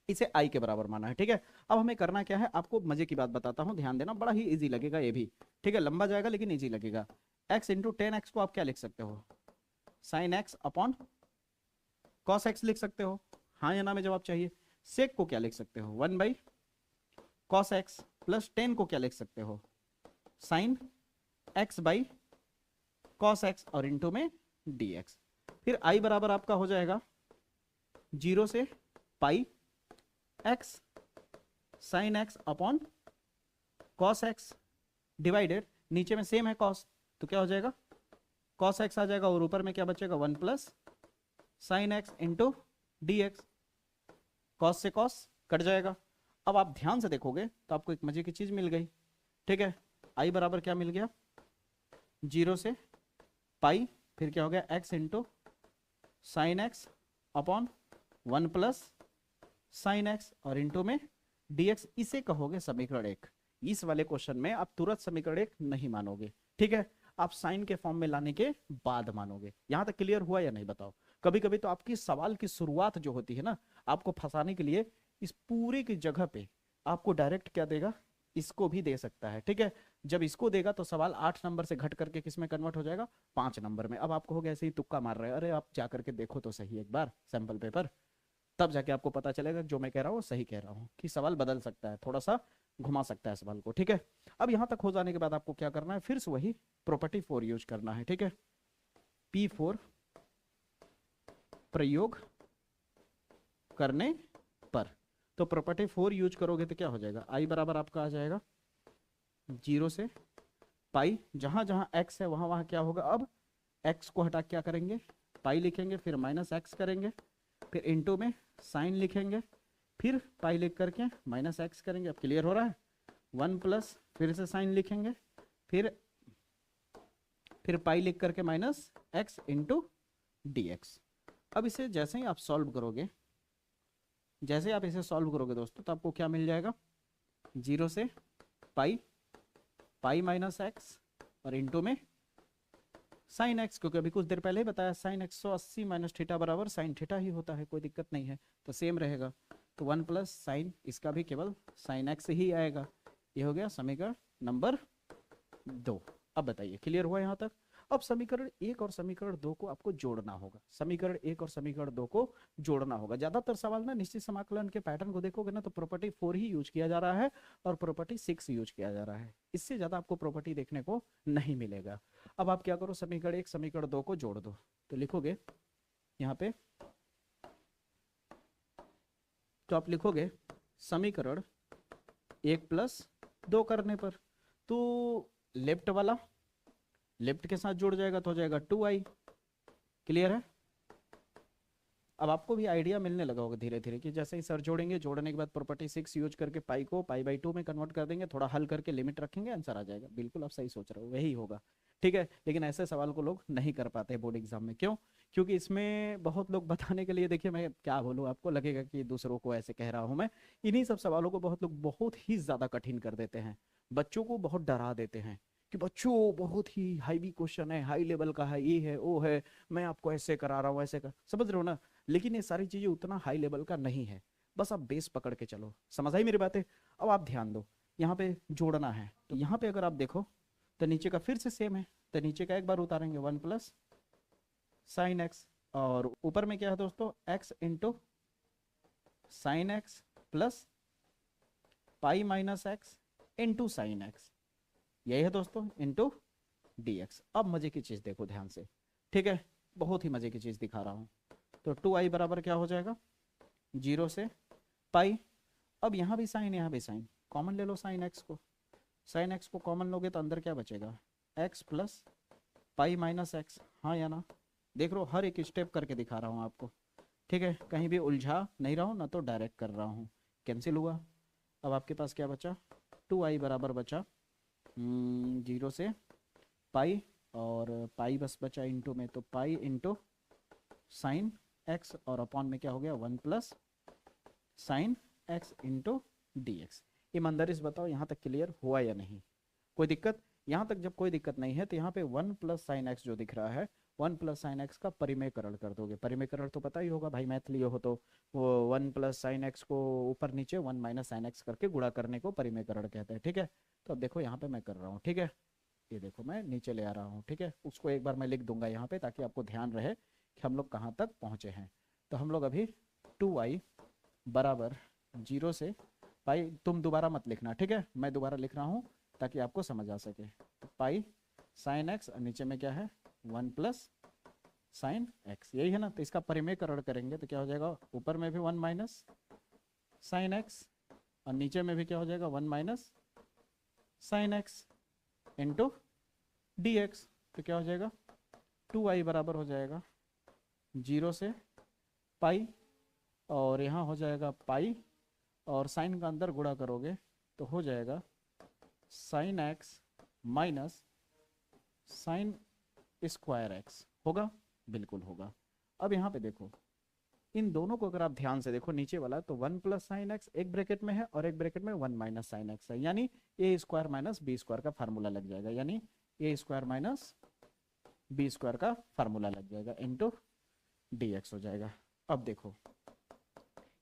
इसे i के बराबर माना है, ठीक है। अब हमें करना क्या है, आपको मजे की बात बताता हूं, ध्यान देना, बड़ा ही इजी लगेगा ये भी, ठीक है। लंबा जाएगा लेकिन इजी लगेगा। x इंटू 10x को आप क्या लिख सकते हो, sine x upon cos x लिख सकते हो, हाँ या ना में जवाब चाहिए। सेक को क्या लिख सकते हो, 1 बाई कॉस x प्लस 10 को क्या लिख सकते हो, sine x by cos x और इंटू में dx। फिर i बराबर आपका हो जाएगा 0 से pi x sine x upon cos x divided, नीचे में सेम है कॉस तो क्या हो जाएगा कॉस x आ जाएगा और ऊपर में क्या बचेगा 1 plus sign x into d x. Cos से कॉस कट जाएगा। अब आप ध्यान से देखोगे तो आपको एक मजे की चीज मिल गई, ठीक है। i बराबर क्या मिल गया, 0 से पाई, फिर क्या हो गया x into sine x upon 1 plus sine x और इंटू में dx। इसे कहोगे समीकरण 1। इस वाले क्वेश्चन में आप तुरंत समीकरण 1 नहीं मानोगे, ठीक है। आप साइन के फॉर्म में लाने के बाद मानोगे। यहां तक क्लियर हुआ या नहीं बताओ। कभी कभी तो आपकी सवाल की शुरुआत जो होती है ना, आपको फंसाने के लिए इस पूरे की जगह पे आपको डायरेक्ट क्या देगा, इसको भी दे सकता है, ठीक है। जब इसको देगा तो सवाल 8 नंबर से घट करके किस में कन्वर्ट हो जाएगा, 5 नंबर में। अब आप कहोगे ऐसे ही तुक्का मार रहे हैं, अरे आप जा करके देखो तो सही एक बार सैंपल पेपर, तब जाके आपको पता चलेगा जो मैं कह रहा हूँ सही कह रहा हूँ, कि सवाल बदल सकता है, थोड़ा सा घुमा सकता है सवाल को, ठीक है। अब यहाँ तक हो जाने के बाद आपको क्या करना है, फिर से वही प्रॉपर्टी 4 यूज करना है, ठीक है। P4 प्रयोग करने पर, तो प्रॉपर्टी 4 यूज करोगे तो क्या हो जाएगा, i बराबर आपका आ जाएगा 0 से पाई, जहां जहां x है वहां वहां क्या होगा, अब x को हटा क्या करेंगे, पाई लिखेंगे, फिर माइनस x करेंगे, फिर इंटू में साइन लिखेंगे, फिर पाई लिख करके माइनस x करेंगे। अब क्लियर हो रहा है, 1 प्लस फिर से साइन लिखेंगे, फिर पाई लिख करके minus x into d x. अब इसे जैसे ही आप सॉल्व करोगे, जैसे आप इसे सॉल्व करोगे दोस्तों, तो आपको क्या मिल जाएगा, 0 से पाई, पाई माइनस एक्स और इंटू में साइन एक्स, क्योंकि अभी कुछ देर पहले ही बताया साइन 180 माइनस थीटा बराबर साइन थीटा ही होता है, कोई दिक्कत नहीं है, तो सेम रहेगा। तो 1 प्लस साइन, इसका भी केवल साइन एक्स ही आएगा। ये हो गया समीकरण नंबर 2। अब बताइए क्लियर हुआ यहाँ तक। अब समीकरण 1 और समीकरण 2 को आपको जोड़ना होगा, समीकरण 1 और समीकरण 2 को जोड़ना होगा। ज्यादातर सवाल ना निश्चित समाकलन के पैटर्न को देखोगे ना तो प्रॉपर्टी 4 ही यूज किया जा रहा है और प्रॉपर्टी 6 यूज किया जा रहा है, इससे ज्यादा आपको प्रॉपर्टी देखने को नहीं मिलेगा। अब आप क्या करो, समीकरण 1 समीकरण 2 को जोड़ दो, तो लिखोगे यहाँ पे, तो आप लिखोगे समीकरण 1 प्लस 2 करने पर, तो लेफ्ट वाला लेफ्ट के साथ जुड़ जाएगा तो हो जाएगा 2i। क्लियर है। अब आपको भी आइडिया मिलने लगा होगा धीरे धीरे कि जैसे ही सर जोड़ेंगे, जोड़ने के बाद प्रॉपर्टी 6 यूज करके पाई को पाई बाई 2 में कन्वर्ट कर देंगे, थोड़ा हल करके लिमिट रखेंगे, आंसर आ जाएगा। बिल्कुल आप सही सोच रहे हो, वही होगा, ठीक है। लेकिन ऐसे सवाल को लोग नहीं कर पाते बोर्ड एग्जाम में, क्यों? क्योंकि इसमें बहुत लोग बताने के लिए, देखिए मैं क्या बोलूँ आपको, लगेगा कि दूसरों को ऐसे कह रहा हूँ मैं, इन्हीं सब सवालों को बहुत लोग बहुत ही ज्यादा कठिन कर देते हैं, बच्चों को बहुत डरा देते हैं कि बच्चों बहुत ही हाईवी क्वेश्चन है, हाई लेवल का है, ये है वो है, मैं आपको ऐसे करा रहा हूँ ऐसे कर, समझ रहे हो ना। लेकिन ये सारी चीजें उतना हाई लेवल का नहीं है, बस आप बेस पकड़ के चलो। समझ आई मेरी बातें। अब आप ध्यान दो, यहाँ पे जोड़ना है, तो यहाँ पे अगर आप देखो तो नीचे का फिर से सेम है, तो नीचे का एक बार उतारेंगे 1 प्लस साइन एक्स, और ऊपर में क्या है दोस्तों, x into sine x plus pi minus x into sine x, यही है दोस्तों, इंटू डी एक्स। अब मजे की चीज देखो ध्यान से, ठीक है, बहुत ही मजे की चीज दिखा रहा हूं। तो 2i बराबर क्या हो जाएगा, 0 से पाई, अब यहां भी साइन यहां भी साइन, कॉमन ले लो साइन एक्स को, साइन एक्स को कॉमन लोगे तो अंदर क्या बचेगा, x plus pi minus x, हाँ या ना। देख लो हर एक स्टेप करके दिखा रहा हूं आपको, ठीक है, कहीं भी उलझा नहीं रहा हूँ ना, तो डायरेक्ट कर रहा हूँ। कैंसिल हुआ। अब आपके पास क्या बचा, 2i बराबर बचा 0 से पाई, और पाई बस बचा इंटू में, तो पाई इंटू साइन एक्स, और अपॉन में क्या हो गया 1 plus sine x into d x. ईमानदारी से बताओ यहाँ तक क्लियर हुआ या नहीं, कोई दिक्कत? यहाँ तक जब कोई दिक्कत नहीं है तो यहाँ पे 1 प्लस साइन एक्स जो दिख रहा है, 1 प्लस साइन एक्स का परिमेयकरण कर दोगे। परिमेयकरण तो पता ही होगा भाई, मैथ लिए हो तो, वो 1 प्लस साइन एक्स को ऊपर नीचे 1 माइनस साइन एक्स करके गुणा करने को परिमेयकरण कहते हैं। ठीक है, तो अब देखो यहाँ पे मैं कर रहा हूँ। ठीक है, ये देखो मैं नीचे ले आ रहा हूँ। ठीक है, उसको एक बार मैं लिख दूंगा यहाँ पे ताकि आपको ध्यान रहे कि हम लोग कहाँ तक पहुँचे हैं। तो हम लोग अभी 2i बराबर 0 से पाई, तुम दोबारा मत लिखना, ठीक है, मैं दोबारा लिख रहा हूँ ताकि आपको समझ आ सके। तो पाई साइन एक्स, और नीचे में क्या है 1 प्लस साइन एक्स, यही है ना। तो इसका परिमेयकरण करेंगे तो क्या हो जाएगा, ऊपर में भी 1 माइनस साइन एक्स, और नीचे में भी क्या हो जाएगा 1 minus sine x into d x. तो क्या हो जाएगा 2i बराबर हो जाएगा 0 से पाई, और यहाँ हो जाएगा पाई, और साइन का अंदर गुणा करोगे तो हो जाएगा sign x minus sign square x. होगा, बिल्कुल होगा। अब यहाँ पे देखो, इन दोनों को अगर आप ध्यान से देखो, नीचे वाला तो 1 प्लस साइन एक्स एक ब्रैकेट में है, और एक ब्रैकेट में 1 माइनस साइन एक्स है, यानी ए स्क्वायर माइनस बी स्क्वायर का फार्मूला लग जाएगा, यानी ए स्क्वायर माइनस बी स्क्वायर का फार्मूला लग जाएगा इंटू डी एक्स हो जाएगा। अब देखो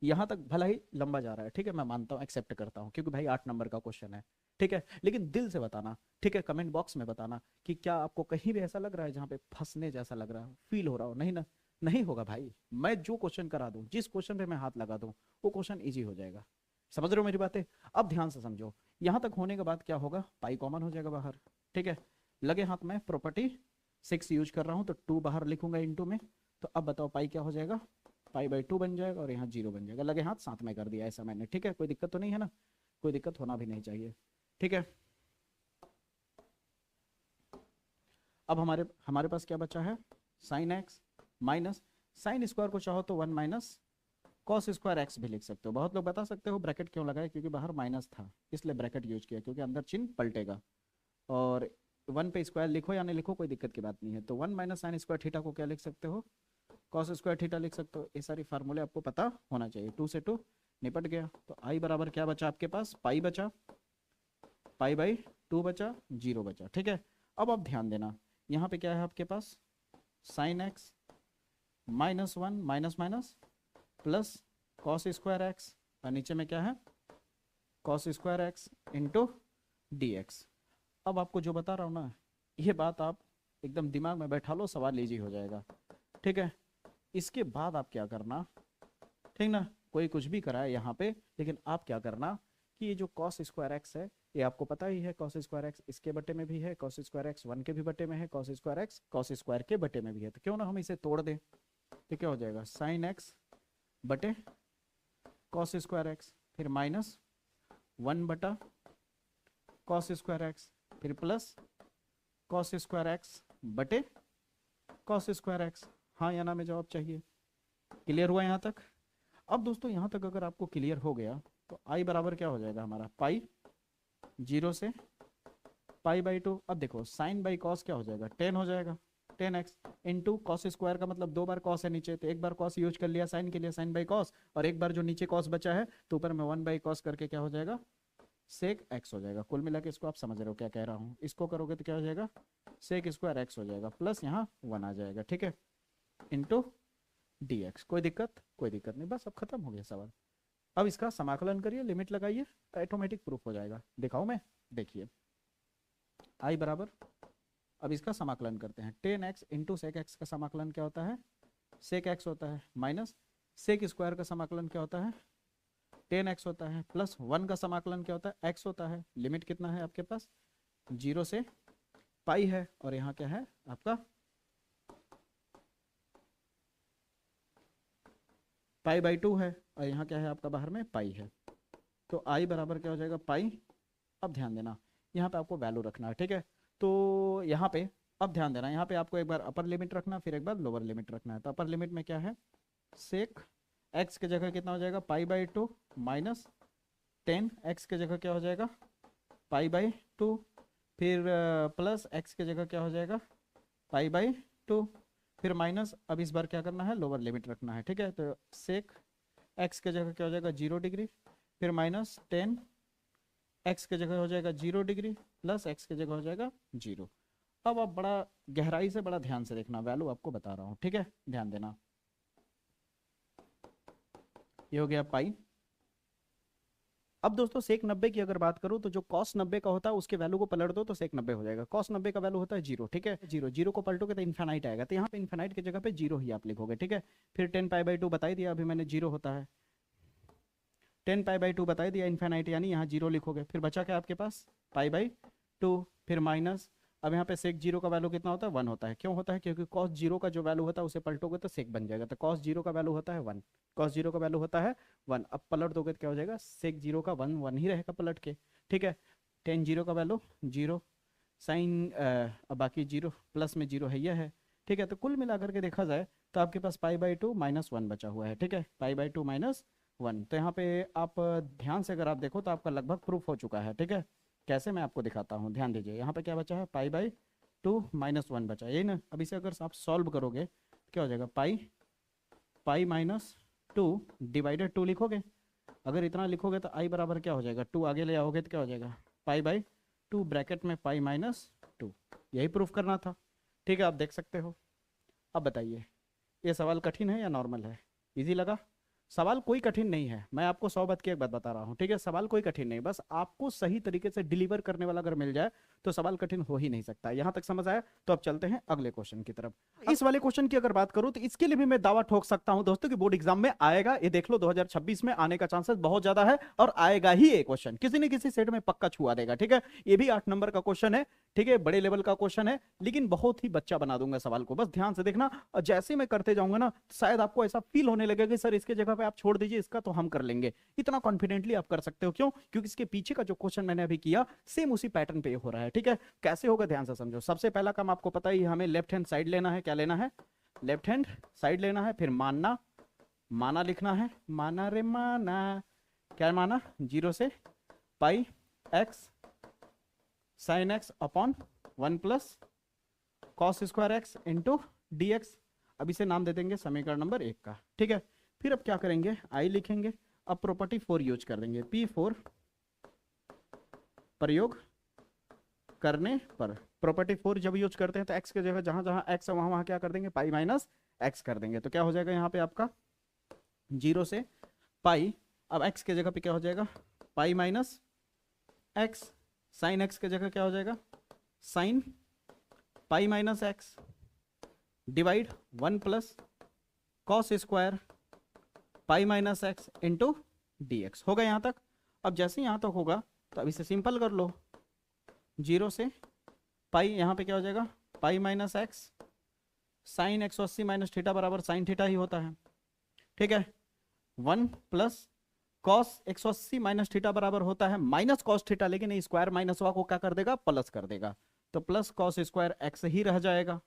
यहाँ तक भला ही लंबा जा रहा है, ठीक है, मैं मानता हूँ, एक्सेप्ट करता हूँ, क्योंकि भाई 8 नंबर का क्वेश्चन है, ठीक है, लेकिन दिल से बताना, ठीक है, कमेंट बॉक्स में बताना कि क्या आपको कहीं भी ऐसा लग रहा है जहाँ पे फंसने जैसा लग रहा है, फील हो रहा हो। नहीं ना, नहीं होगा भाई, मैं जो क्वेश्चन करा दूं, जिस क्वेश्चन पे मैं हाथ लगा दूं, वो क्वेश्चन ईजी हो जाएगा। समझ रहे हो मेरी बातें? अब ध्यान से समझो, यहाँ तक होने के बाद क्या होगा, पाई कॉमन हो जाएगा बाहर। ठीक है, लगे हाथ में प्रॉपर्टी 6 यूज कर रहा हूँ, तो 2 बाहर लिखूंगा इंटू में। तो अब बताओ पाई क्या हो जाएगा, पाई बाई 2 बन जाएगा, और यहाँ 0 बन जाएगा। लगे हाथ साथ में कर दिया ऐसा मैंने, ठीक है, कोई दिक्कत तो नहीं है ना, कोई दिक्कत होना भी नहीं चाहिए। ठीक है, अब हमारे हमारे पास क्या बचा है, sine x minus sine square को चाहो तो 1 माइनस कॉस स्क्वायर एक्स भी लिख सकते हो। बहुत लोग बता सकते हो ब्रैकेट क्यों लगाए, क्योंकि बाहर माइनस था इसलिए ब्रैकेट यूज किया, क्योंकि अंदर चिन्ह पलटेगा। और 1 पे स्क्वायर लिखो या नहीं लिखो कोई दिक्कत की बात नहीं है। तो 1 माइनस साइन स्क्वायर थीटा को क्या लिख सकते हो, कॉस स्क्वायर थीटा लिख सकते हो। ये सारी फार्मूले आपको पता होना चाहिए। 2 से 2 निपट गया, तो आई बराबर क्या बचा आपके पास, पाई बचा, पाई बाई 2 बचा, 0 बचा। ठीक है, अब आप ध्यान देना, यहाँ पे क्या है आपके पास sine x minus 1 minus minus plus cos square x, और नीचे में क्या है cos square x into d x. अब आपको जो बता रहा हूँ ना, ये बात आप एकदम दिमाग में बैठा लो, सवाल इजी हो जाएगा। ठीक है, इसके बाद आप क्या करना, ठीक ना, कोई कुछ भी कराए यहाँ पे, लेकिन आप क्या करना कि ये जो कॉस स्क्वायर एक्स है, ये आपको पता ही है, कॉस स्क्वायर एक्स इसके बटे में भी है, कॉस स्क्वायर एक्स 1 के भी बटे में है, cos square x cos square के बटे में भी है। तो क्यों ना हम इसे तोड़ दें, तो क्या हो जाएगा साइन एक्स बटे कॉस स्क्वायर एक्स, फिर माइनस 1 बटा कॉस स्क्वायर एक्स, फिर प्लस कॉस स्क्वायर एक्स बटे कॉस स्क्वायर एक्स। हाँ या ना में जवाब चाहिए। क्लियर हुआ यहाँ तक? अब दोस्तों यहाँ तक अगर आपको क्लियर हो गया तो आई बराबर क्या हो जाएगा हमारा, पाई 0 से पाई बाई 2। अब देखो साइन बाई कॉस क्या हो जाएगा, 10 हो जाएगा, 10x इंटू कॉस स्क्वायर का मतलब 2 बार कॉस है नीचे, तो एक बार कॉस यूज कर लिया साइन के लिए, साइन बाई कॉस, और एक बार जो नीचे कॉस बचा है तो ऊपर में 1 बाई कॉस करके क्या हो जाएगा सेक एक्स हो जाएगा। कुल मिला के इसको आप समझ रहे हो क्या कह रहा हूँ, इसको करोगे तो क्या हो जाएगा सेक स्क्वायर एक्स हो जाएगा, प्लस यहाँ 1 आ जाएगा। ठीक है, इंटू डी एक्स। कोई दिक्कत? कोई दिक्कत नहीं, बस अब खत्म हो गया सवाल। अब इसका समाकलन करिए, लिमिट लगाइए, तो ऑटोमेटिक प्रूफ हो जाएगा। दिखाऊं मैं, देखिए आई बराबर, अब इसका समाकलन करते हैं, 10x इंटू सेक एक्स का समाकलन क्या होता है, सेक एक्स होता है, माइनस सेक स्क्वायर का समाकलन क्या होता है 10x होता है, प्लस 1 का समाकलन क्या होता है x होता है। लिमिट कितना है आपके पास 0 से पाई है, और यहाँ क्या है आपका पाई बाई 2 है, और यहाँ क्या है आपका बाहर में पाई है। तो आई बराबर क्या हो जाएगा पाई। अब ध्यान देना यहाँ पे आपको वैल्यू रखना है, ठीक है, तो यहाँ पे अब ध्यान देना, यहाँ पे आपको एक बार अपर लिमिट रखना, फिर एक बार लोअर लिमिट रखना है। तो अपर लिमिट में क्या है सेक एक्स की जगह कितना हो जाएगा π/2 माइनस 10 एक्स की जगह क्या हो जाएगा π/2, फिर प्लस एक्स की जगह क्या हो जाएगा π/2, फिर माइनस। अब इस बार क्या करना है, लोअर लिमिट रखना है, ठीक है। तो सेक एक्स की जगह क्या हो जाएगा 0 डिग्री, फिर माइनस 10 एक्स की जगह हो जाएगा 0 डिग्री, प्लस एक्स की जगह हो जाएगा 0। अब आप बड़ा गहराई से बड़ा ध्यान से देखना, वैल्यू आपको बता रहा हूँ, ठीक है, ध्यान देना। ये हो गया पाई। अब दोस्तों सेक 90 की अगर बात करूं तो जो cos 90 का होता है उसके वैल्यू को पलट दो तो सेक 90 हो जाएगा। cos 90 का वैल्यू होता है 0, ठीक है, 0 0 को पलटोगे तो इन्फिनाइट आएगा, तो यहाँ पे इन्फिनाइट की जगह पे 0 ही आप लिखोगे, ठीक है। फिर 10π/2 बता ही दिया अभी मैंने 0 होता है, 10π/2 बता ही दिया इन्फिनाइट, यानी यहाँ 0 लिखोगे। फिर बचा क्या आपके पास π/2, फिर माइनस। अब यहाँ पे सेक 0 का वैल्यू कितना होता है 1 होता है, क्यों होता है, क्योंकि cos 0 का जो वैल्यू होता है उसे पलटोगे तो सेक बन जाएगा, तो cos 0 का वैल्यू होता है 1, cos 0 का वैल्यू होता है 1। अब पलट दोगे तो क्या हो जाएगा, सेक 0 का 1 1 ही रहेगा पलट के, ठीक है। tan 0 का वैल्यू 0, साइन अब बाकी 0 प्लस में 0 है यह है, ठीक है। तो कुल मिलाकर के देखा जाए तो आपके पास π/2 माइनस 1 बचा हुआ है, ठीक है, π/2 माइनस 1। तो यहाँ पे आप ध्यान से अगर आप देखो तो आपका लगभग प्रूफ हो चुका है, ठीक है। कैसे, मैं आपको दिखाता हूँ, ध्यान दीजिए। यहाँ पे क्या बचा है π/2 माइनस 1 बचा, यही ना। अब इसे अगर आप सॉल्व करोगे क्या हो जाएगा, पाई माइनस 2 डिवाइडेड 2 लिखोगे। अगर इतना लिखोगे तो आई बराबर क्या हो जाएगा, 2 आगे ले आओगे तो क्या हो जाएगा π/2 ब्रैकेट में पाई माइनस 2। यही प्रूफ करना था, ठीक है, आप देख सकते हो। अब बताइए ये सवाल कठिन है या नॉर्मल है, इजी लगा? सवाल कोई कठिन नहीं है, मैं आपको 100 बात की एक बात बता रहा हूँ, ठीक है। सवाल कोई कठिन नहीं, बस आपको सही तरीके से डिलीवर करने वाला अगर मिल जाए तो सवाल कठिन हो ही नहीं सकता। यहां तक समझ आया? तो अब चलते हैं अगले क्वेश्चन की तरफ। इस वाले क्वेश्चन की अगर बात करूं तो इसके लिए भी मैं दावा ठोक सकता हूं दोस्तों कि बोर्ड एग्जाम में आएगा, ये देख लो 2026 में आने का चांसेस बहुत ज्यादा है, और आएगा ही ये क्वेश्चन, किसी न किसी सेट में पक्का छुआ देगा, ठीक है। ये भी 8 नंबर का क्वेश्चन है, ठीक है, बड़े लेवल का क्वेश्चन है, लेकिन बहुत ही बच्चा बना दूंगा सवाल को, बस ध्यान से देखना। और जैसे मैं करते जाऊंगा ना शायद आपको ऐसा फील होने लगेगा कि सर इसके जगह पे आप छोड़ दीजिए इसका, तो हम कर लेंगे। इतना कॉन्फिडेंटली आप कर सकते हो, क्यों? क्योंकि इसके पीछे का जो क्वेश्चन मैंने अभी किया सेम उसी पैटर्न पे हो रहा है, ठीक है। कैसे होगा ध्यान से समझो। सबसे पहला काम आपको पता ही, हमें लेफ्ट हैंड साइड लेना है। क्या लेना है? लेफ्ट हैंड साइड लेना है। फिर मानना, माना लिखना है, माना रे माना, क्या माना, 0 से pi x sine x upon 1 plus cos square x into d x. अब इसे नाम दे देंगे समीकरण नंबर 1 का, ठीक है। फिर अब क्या करेंगे, आई लिखेंगे। अब प्रॉपर्टी 4 यूज कर देंगे, P4 प्रयोग करने पर। प्रॉपर्टी 4 जब यूज करते हैं तो एक्स की जगह जहां जहां एक्स है वहां वहां क्या कर देंगे, पाई माइनस एक्स कर देंगे। तो क्या हो जाएगा यहाँ पे आपका 0 से पाई। अब एक्स की जगह पे क्या हो जाएगा, pi minus x. Sine x की जगह क्या हो जाएगा, sine pi minus x divide 1 plus cos square pi minus x into d x. होगा यहाँ तक? अब जैसे यहाँ तक होगा तो अब इसे सिंपल कर लो, 0 से पाई, यहाँ पे क्या हो जाएगा, pi minus x sine 180 minus theta बराबर साइन थीटा ही होता है, ठीक है। 1 प्लस कॉस 180 माइनस थीटा बराबर होता है माइनस कॉस थीटा, लेकिन स्क्वायर माइनस को क्या कर देगा, प्लस कर देगा, तो प्लस कॉस स्क्वायर एक्स ही रह जाएगा।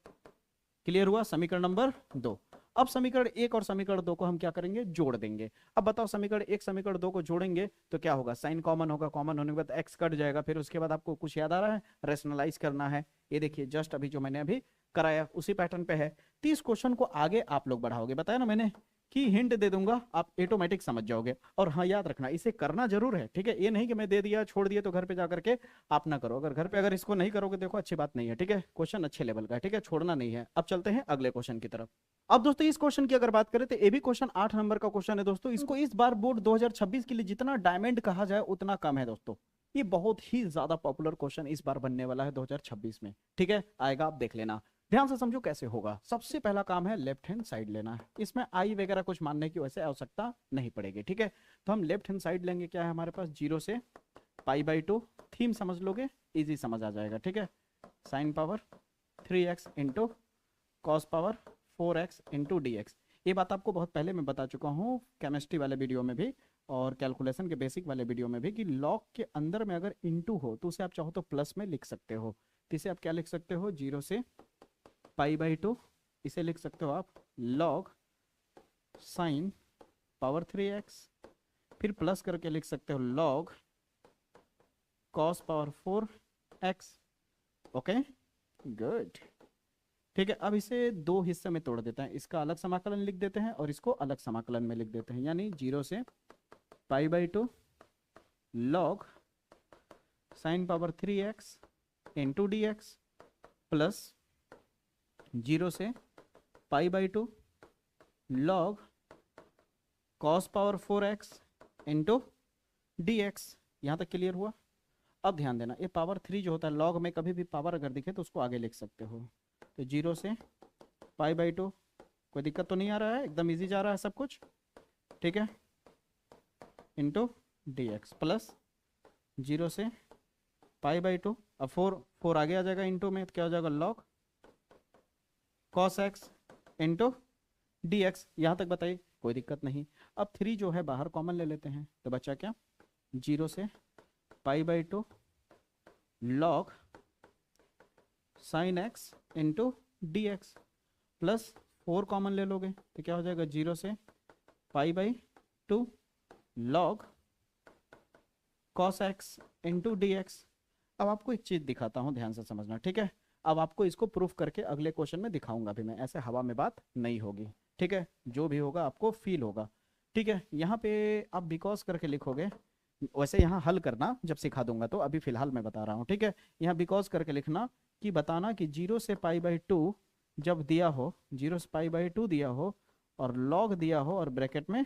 क्लियर हुआ? समीकरण नंबर 2। अब समीकरण 1 और समीकरण 2 को हम क्या करेंगे, जोड़ देंगे। अब बताओ समीकरण 1 समीकरण 2 को जोड़ेंगे तो क्या होगा, साइन कॉमन होगा, कॉमन होने के बाद एक्स कट जाएगा। फिर उसके बाद आपको कुछ याद आ रहा है, रेशनलाइज करना है। ये देखिए जस्ट अभी जो मैंने अभी कराया उसी पैटर्न पे है। 30 क्वेश्चन को आगे आप लोग बढ़ाओगे, बताया ना मैंने कि हिंट दे दूंगा, आप ऑटोमेटिक समझ जाओगे। और हाँ याद रखना इसे करना जरूर है, ठीक है। ये नहीं कि मैं दे दिया छोड़ दिया तो घर पे जाकर के आप ना करो। अगर घर पे अगर इसको नहीं करोगे देखो अच्छी बात नहीं है, ठीक है। क्वेश्चन अच्छे लेवल का है, ठीक है, छोड़ना नहीं है। अब चलते हैं अगले क्वेश्चन की तरफ। अब दोस्तों इस क्वेश्चन की अगर बात करें तो ये भी क्वेश्चन 8 नंबर का क्वेश्चन है दोस्तों। इसको इस बार बोर्ड 2026 के लिए जितना डायमंड कहा जाए उतना कम है दोस्तों। ये बहुत ही ज्यादा पॉपुलर क्वेश्चन इस बार बनने वाला है 2026 में, ठीक है। आएगा, आप देख लेना, ध्यान से समझो कैसे होगा। सबसे पहला काम है लेफ्ट हैंड साइड लेना है। इसमें आई वगैरह कुछ मानने की वैसे आवश्यकता नहीं पड़ेगी, ठीक है। तो हम लेफ्ट हैंड साइड लेंगे, क्या है हमारे पास, 0 से π/2। थीम समझ लोगे, इजी समझ आ जाएगा, ठीक है। Sine power 3x into cos power 4x into d x. ये बात आपको बहुत पहले मैं बता चुका हूँ केमिस्ट्री वाले वीडियो में भी और कैलकुलेशन के बेसिक वाले वीडियो में भी, कि लॉग के अंदर में अगर इंटू हो तो उसे आप चाहो तो प्लस में लिख सकते हो। तो इसे आप क्या लिख सकते हो, 0 से π/2, इसे लिख सकते हो आप लॉग साइन पावर 3x, फिर प्लस करके लिख सकते हो log cos power 4x। Okay good. ठीक है, अब इसे दो हिस्से में तोड़ देते हैं, इसका अलग समाकलन लिख देते हैं और इसको अलग समाकलन में लिख देते हैं, यानी 0 से π/2 log sine power 3x into dx plus 0 से π/2 log cos power 4x into dx। यहाँ तक क्लियर हुआ? अब ध्यान देना, ये पावर 3 जो होता है लॉग में कभी भी पावर अगर दिखे तो उसको आगे लिख सकते हो, तो 0 से π/2, कोई दिक्कत तो नहीं आ रहा है, एकदम इजी जा रहा है सब कुछ, ठीक है, इंटू dx प्लस 0 से π/2, अब 4 आगे आ जाएगा इंटू में, तो क्या हो जाएगा log cos x into dx। यहाँ तक बताइए, कोई दिक्कत नहीं। अब 3 जो है बाहर कॉमन ले लेते हैं, तो बचा क्या, 0 से π/2 log sine x into dx plus 4 common ले लोगे तो क्या हो जाएगा, 0 से π/2 log cos x into dx। अब आपको एक चीज दिखाता हूं, ध्यान से समझना, ठीक है। अब आपको इसको प्रूफ करके अगले क्वेश्चन में दिखाऊंगा भी मैं, ऐसे हवा में बात नहीं होगी, ठीक है, जो भी होगा आपको फील होगा, ठीक है। यहाँ पे आप बिकॉज करके लिखोगे, वैसे यहाँ हल करना जब सिखा दूंगा, तो अभी फिलहाल मैं बता रहा हूँ, ठीक है। यहाँ बिकॉज करके लिखना कि बताना कि 0 से π/2 जब दिया हो, 0 से π/2 दिया हो और log दिया हो और ब्रैकेट में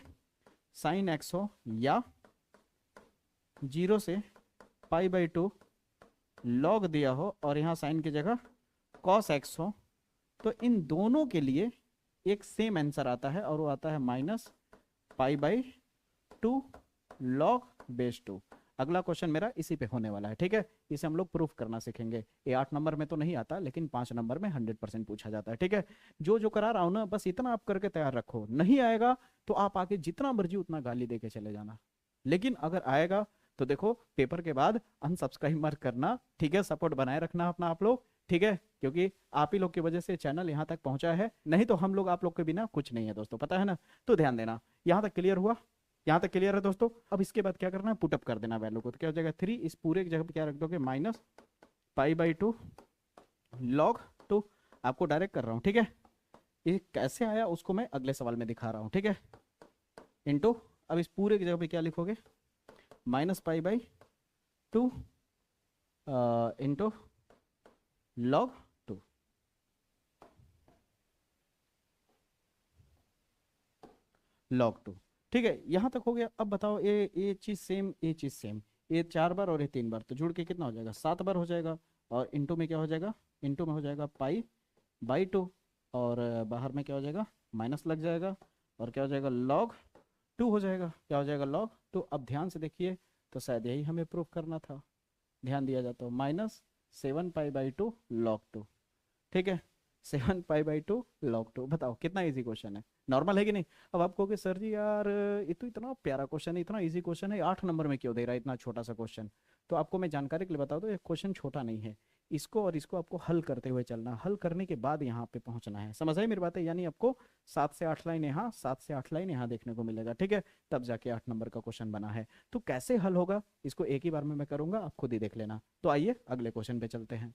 साइन x हो, या 0 से π/2 log दिया हो और यहाँ साइन की जगह cos x हो, तो इन दोनों के लिए एक सेम आंसर आता है और वो आता है -π/2 log बेस 2। अगला क्वेश्चन मेरा इसी पे होने वाला है, ठीक है। इसे हम लोग प्रूफ करना सीखेंगे। ये 8 नंबर में तो नहीं आता, लेकिन 5 नंबर में 100% पूछा जाता है, ठीक है। जो करा रहा हूं ना, बस इतना आप करके तैयार रखो, नहीं आएगा तो आप आके जितना मर्जी उतना गाली देके चले जाना, लेकिन अगर आएगा तो देखो पेपर के बाद अनसब्सक्राइब मत करना, ठीक है। सपोर्ट बनाए रखना अपना आप लोग, ठीक है, क्योंकि आप ही लोग की वजह से चैनल यहाँ तक पहुंचा है, नहीं तो हम लोग आप लोग के बिना कुछ नहीं है दोस्तों, पता है ना। तो ध्यान देना, यहाँ तक क्लियर हुआ? यहाँ तक क्लियर है दोस्तों। अब इसके बाद क्या करना है, पुटअप कर देना वैल्यू को, तो क्या हो जाएगा 3, इस पूरे की जगह पे क्या रख दोगे, -π/2 log 2। आपको डायरेक्ट कर रहा हूँ, ठीक है। ये कैसे आया उसको मैं अगले सवाल में दिखा रहा हूँ, ठीक है, इंटू। अब इस पूरे की जगह पे क्या लिखोगे, -π/2 इंटू log 2, log 2, ठीक है। यहां तक हो गया। अब बताओ, ये चीज सेम, ये चीज सेम, ये 4 बार और ये 3 बार, तो जुड़ के कितना हो जाएगा, 7 बार हो जाएगा। और इंटू में क्या हो जाएगा, इंटू में हो जाएगा π/2 और बाहर में क्या हो जाएगा, माइनस लग जाएगा और क्या हो जाएगा, log 2 हो जाएगा। क्या हो जाएगा, log 2। अब ध्यान से देखिए, तो शायद यही हमें प्रूफ करना था, ध्यान दिया जाता हो, -7π/2 log 2, ठीक है, 7π/2 log 2। बताओ कितना इजी क्वेश्चन है, नॉर्मल है कि नहीं। अब आप कहोगे सर जी यार ये तो इतना प्यारा क्वेश्चन है, इतना इजी क्वेश्चन है, 8 नंबर में क्यों दे रहा है इतना छोटा सा क्वेश्चन। तो आपको मैं जानकारी के लिए बता दूं, ये क्वेश्चन छोटा नहीं है, इसको और इसको आपको हल करते हुए चलना, हल करने के बाद यहाँ पे पहुंचना है, समझ आई मेरी बातें। यानी आपको 7 से 8 लाइन यहाँ, 7 से 8 लाइन यहाँ देखने को मिलेगा, ठीक है, तब जाके 8 नंबर का क्वेश्चन बना है। तो कैसे हल होगा इसको एक ही बार में मैं करूंगा, आप खुद ही देख लेना। तो आइए अगले क्वेश्चन पे चलते हैं।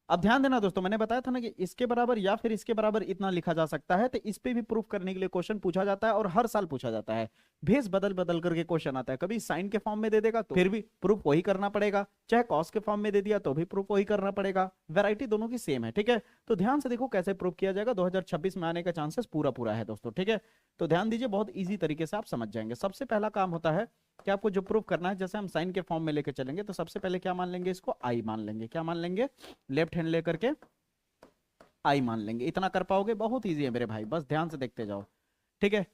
अब ध्यान देना दोस्तों, मैंने बताया था ना कि इसके बराबर या फिर इसके बराबर इतना लिखा जा सकता है, तो इस पे भी प्रूफ करने के लिए क्वेश्चन पूछा जाता है और हर साल पूछा जाता है। भेस बदल बदल करके क्वेश्चन आता है, कभी साइन के फॉर्म में दे देगा तो फिर भी प्रूफ वही करना पड़ेगा, चाहे कॉस के फॉर्म में दे दिया तो भी प्रूफ वही करना पड़ेगा। वैरायटी दोनों की सेम है, ठीक है। तो ध्यान से देखो कैसे प्रूफ किया जाएगा, 2026 में आने का चांसेस पूरा है दोस्तों, ठीक है। तो ध्यान दीजिए, बहुत ईजी तरीके से आप समझ जाएंगे। सबसे पहला काम होता है कि आपको जो प्रूफ करना है, जैसे हम साइन के फॉर्म में लेके चलेंगे, तो सबसे पहले क्या मान लेंगे, इसको आई मान लेंगे। क्या मान लेंगे, लेफ्ट हैंड लेकर के आई मान लेंगे। इतना कर पाओगे, बहुत इजी है मेरे भाई, बस ध्यान से देखते जाओ, ठीक है।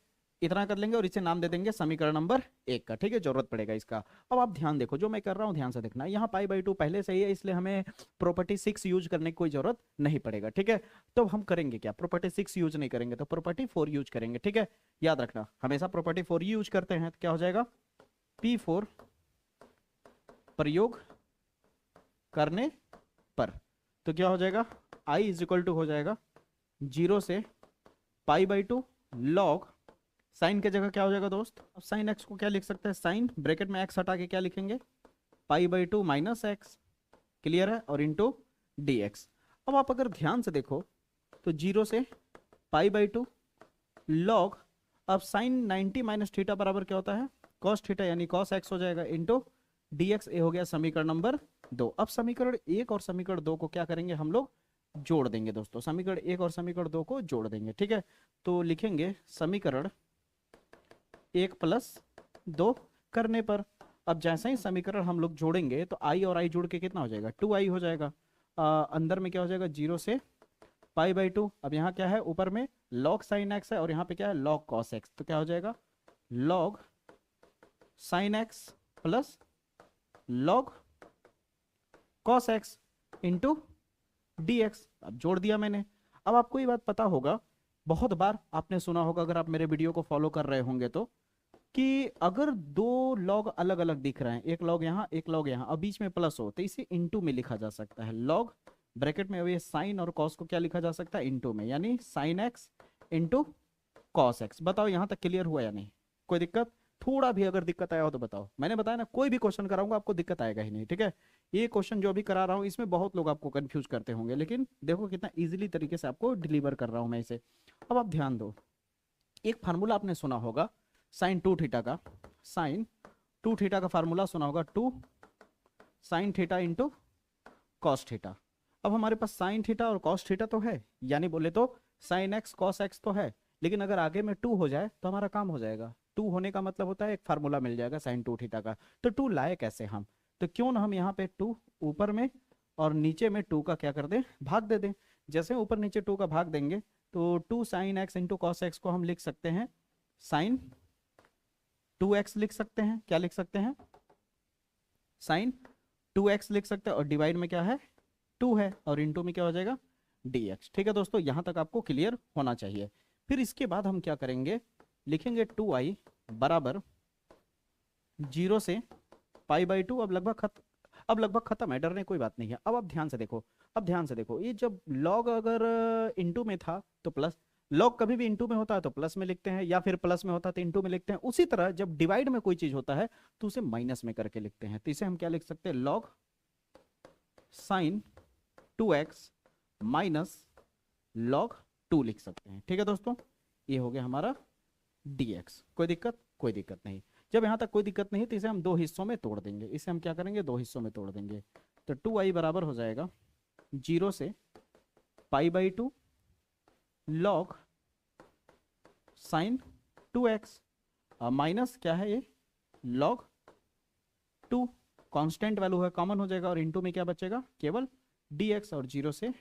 इतना कर लेंगे और इसे नाम दे देंगे समीकरण नंबर 1 का, ठीक है, जरूरत पड़ेगा इसका। अब आप ध्यान देखो, जो मैं कर रहा हूं ध्यान से देखना, यहाँ π/2 पहले से ही है, इसलिए हमें प्रॉपर्टी 6 यूज करने की कोई जरूरत नहीं पड़ेगा, ठीक है। तो हम करेंगे क्या, प्रॉपर्टी 6 यूज नहीं करेंगे, तो प्रॉपर्टी 4 यूज करेंगे, ठीक है। याद रखना, हमेशा प्रॉपर्टी 4 यूज करते हैं, तो क्या हो जाएगा, P4 प्रयोग करने पर, तो क्या हो जाएगा, I इज इक्वल टू हो जाएगा 0 से π/2 log साइन की जगह क्या हो जाएगा दोस्त, अब साइन एक्स को क्या लिख सकते हैं, साइन ब्रैकेट में एक्स हटा के क्या लिखेंगे, pi by two minus x, clear है, और इंटू डी एक्स। अब आप अगर ध्यान से देखो तो 0 से पाई बाई टू लॉग, अब साइन 90 माइनस थीटा बराबर क्या होता है, कॉस थीटा, यानी कॉस एक्स हो जाएगा इंटू डी एक्स। ए हो गया समीकरण नंबर 2। अब समीकरण 1 और समीकरण 2 को क्या करेंगे हम लोग, जोड़ देंगे दोस्तों, समीकरण 1 और समीकरण 2 को जोड़ देंगे, ठीक है। तो लिखेंगे समीकरण 1 प्लस 2 करने पर, अब जैसा ही समीकरण हम लोग जोड़ेंगे तो आई और आई जुड़ के कितना हो जाएगा, 2i हो जाएगा। अंदर में क्या हो जाएगा, 0 से पाई बाई टू, अब यहाँ क्या है, ऊपर में लॉग साइन एक्स है और यहाँ पे क्या है, लॉग कॉस एक्स, तो क्या हो जाएगा, log sign x plus log cos x into d x. अब जोड़ दिया मैंने। अब आपको ये बात पता होगा, बहुत बार आपने सुना होगा अगर आप मेरे वीडियो को फॉलो कर रहे होंगे तो, कि अगर दो लॉग अलग अलग दिख रहे हैं, एक लॉग यहाँ एक लॉग यहाँ, और बीच में प्लस हो, तो इसे इंटू में लिखा जा सकता है। लॉग ब्रैकेट में, अब ये साइन और कॉस को क्या लिखा जा सकता है, इंटू में, यानी sine x into cos x. बताओ यहाँ तक क्लियर हुआ या नहीं, कोई दिक्कत, थोड़ा भी अगर दिक्कत आया हो तो बताओ। मैंने बताया ना, कोई भी क्वेश्चन कराऊंगा आपको दिक्कत आएगा ही नहीं, ठीक है। ये क्वेश्चन जो अभी करा रहा हूँ इसमें बहुत लोग आपको कंफ्यूज करते होंगे, लेकिन देखो कितना इजीली तरीके से आपको डिलीवर कर रहा हूँ मैं इसे। अब आप ध्यान दो, एक फार्मूला आपने सुना होगा साइन 2 थीटा का, साइन 2 थीटा का फार्मूला सुना होगा, 2 sign theta into cos theta. अब हमारे पास साइन थीटा और कॉस थीटा तो है, यानी बोले तो साइन एक्स कॉस एक्स तो है, लेकिन अगर आगे में 2 हो जाए तो हमारा काम हो जाएगा। 2 होने का मतलब होता है एक फार्मूला मिल जाएगा साइन 2 थीटा का। तो 2 लाए कैसे हम, तो क्यों ना हम यहाँ पे 2 ऊपर में और नीचे में 2 का क्या कर दें, भाग दे दें। जैसे ऊपर नीचे 2 का भाग देंगे तो 2 sine x into cos x को हम लिख सकते हैं साइन 2x लिख सकते हैं, क्या लिख सकते हैं, साइन 2x लिख सकते हैं, और डिवाइड में क्या है, 2 है, और इंटू में क्या हो जाएगा, dx। ठीक है दोस्तों, यहां तक आपको क्लियर होना चाहिए। फिर इसके बाद हम क्या करेंगे, लिखेंगे 2i बराबर 0 से पाई बाई टू। अब लगभग खत्म है, डरने कोई बात नहीं है। अब आप ध्यान से देखो, अब ध्यान से देखो, ये जब लॉग अगर इंटू में था तो प्लस, लॉग कभी भी इंटू में होता है तो प्लस में लिखते हैं, या फिर प्लस में होता है तो इंटू में लिखते हैं। उसी तरह जब डिवाइड में कोई चीज होता है तो उसे माइनस में करके लिखते हैं। तो इसे हम क्या लिख सकते हैं, log sign 2x minus log 2 लिख सकते हैं। ठीक है दोस्तों, ये हो गया हमारा dx। कोई दिक्कत, कोई दिक्कत नहीं। जब यहां तक कोई दिक्कत नहीं तो इसे हम 2 हिस्सों में तोड़ देंगे। इसे हम क्या करेंगे, 2 हिस्सों में तोड़ देंगे। तो 2i बराबर हो जाएगा 0 से pi by two log sign 2x minus क्या है ये, लॉग 2, कांस्टेंट वैल्यू है, कॉमन हो जाएगा, और इंटू में क्या बचेगा, केवल dx, और 0 से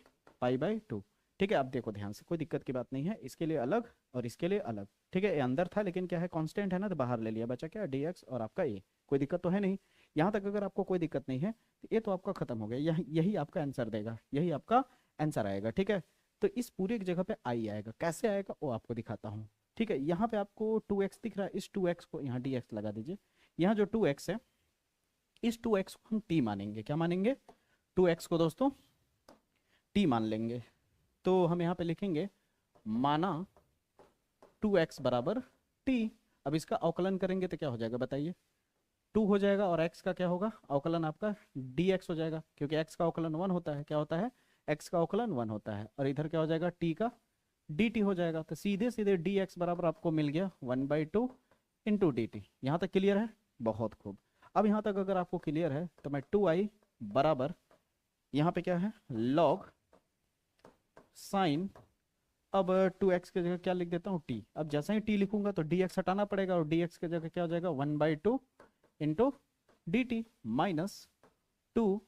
पाई बाई टू। ठीक है, अब देखो ध्यान से, कोई दिक्कत की बात नहीं है, इसके लिए अलग और इसके लिए अलग। ठीक है, ये अंदर था लेकिन क्या है, कांस्टेंट है ना, तो बाहर ले लिया, बचा क्या, dx और आपका ये। कोई दिक्कत तो है नहीं, यहाँ तक अगर आपको कोई दिक्कत नहीं है तो ये तो आपका खत्म हो गया, यही आपका आंसर देगा, यही आपका आंसर आएगा। ठीक है, तो इस पूरी एक जगह पे आई आएगा, कैसे आएगा वो आपको दिखाता हूँ। ठीक है, यहाँ पे आपको 2x दिख रहा है, इस 2x को यहाँ dx लगा दीजिए। यहाँ जो 2x है, इस 2x को हम t मानेंगे, क्या मानेंगे, 2x को दोस्तों t मान लेंगे। तो हम यहाँ पे लिखेंगे माना 2x बराबर t। अब इसका अवकलन करेंगे तो क्या हो जाएगा बताइए, 2 हो जाएगा, और x का क्या होगा, अवकलन आपका dx हो जाएगा, क्योंकि x का अवकलन 1 होता है, क्या होता है, x का अवकलन 1 होता है, और इधर क्या हो जाएगा, t का dt हो जाएगा। तो सीधे सीधे dx बराबर आपको मिल गया 1/2 इंटू dt। यहाँ तक क्लियर है, बहुत खूब। अब यहाँ तक अगर आपको क्लियर है तो मैं 2i बराबर यहाँ पे क्या है, लॉग साइन, अब 2x की जगह क्या लिख देता हूँ, t। अब जैसा ही t लिखूंगा तो dx हटाना पड़ेगा, और dx की जगह क्या हो जाएगा, 1/2 into dt minus 2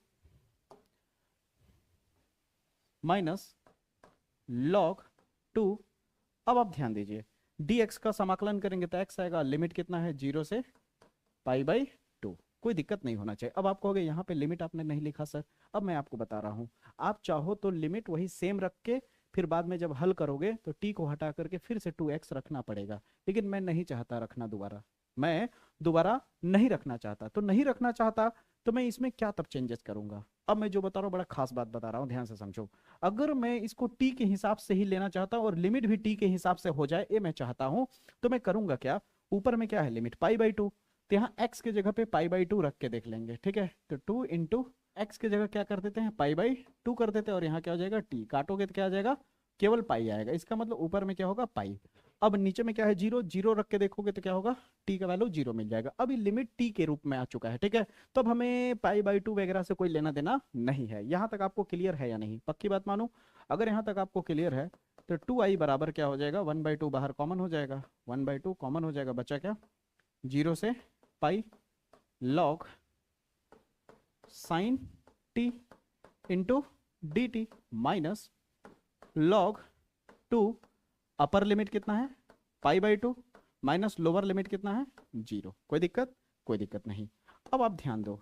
minus log 2। अब आप ध्यान दीजिए, dx का समाकलन करेंगे तो x आएगा, लिमिट कितना है, 0 से पाई बाई 2। कोई दिक्कत नहीं होना चाहिए। अब आप कहोगे यहाँ पे लिमिट आपने नहीं लिखा सर, अब मैं आपको बता रहा हूँ, आप चाहो तो लिमिट वही सेम रख के फिर बाद में जब हल करोगे तो t को हटा करके फिर से 2x रखना पड़ेगा, लेकिन मैं नहीं चाहता रखना दोबारा, मैं दोबारा नहीं रखना चाहता। तो नहीं रखना चाहता तो मैं इसमें क्या तब चेंजेस करूंगा। अब मैं जो बता रहा हूँ बड़ा खास बात बता रहा हूँ, ध्यान से समझो। अगर मैं इसको टी के हिसाब से ही लेना चाहता हूँ और लिमिट भी टी के हिसाब से हो जाए, ये मैं चाहता हूँ, तो मैं करूंगा क्या, ऊपर में क्या है लिमिट π/2, तो यहाँ x के जगह पे π/2 रख के देख लेंगे, ठीक है। तो 2 इंटू एक्स की जगह क्या कर देते हैं π/2 कर देते हैं, और यहाँ क्या हो जाएगा t, काटोगे तो क्या आ जाएगा, केवल पाई आएगा। इसका मतलब ऊपर में क्या होगा पाई। अब नीचे में क्या है जीरो, जीरो रख के देखोगे तो क्या होगा, टी का वैल्यू जीरो मिल जाएगा। अब ये लिमिट टी के रूप में आ चुका है, ठीक है। तो अब हमें π/2 वगैरह से कोई लेना देना नहीं है। यहाँ तक आपको क्लियर है या नहीं, पक्की बात मानो। अगर यहाँ तक आपको क्लियर है तो 2i बराबर क्या हो जाएगा, 1/2 बाहर कॉमन हो जाएगा, 1/2 कॉमन हो जाएगा, बचा क्या, जीरो से pi log sign T into D T minus log 2 upper limit कितना है π/2 माइनस लोअर लिमिट कितना है 0। कोई दिक्कत, कोई दिक्कत नहीं। अब आप ध्यान दो,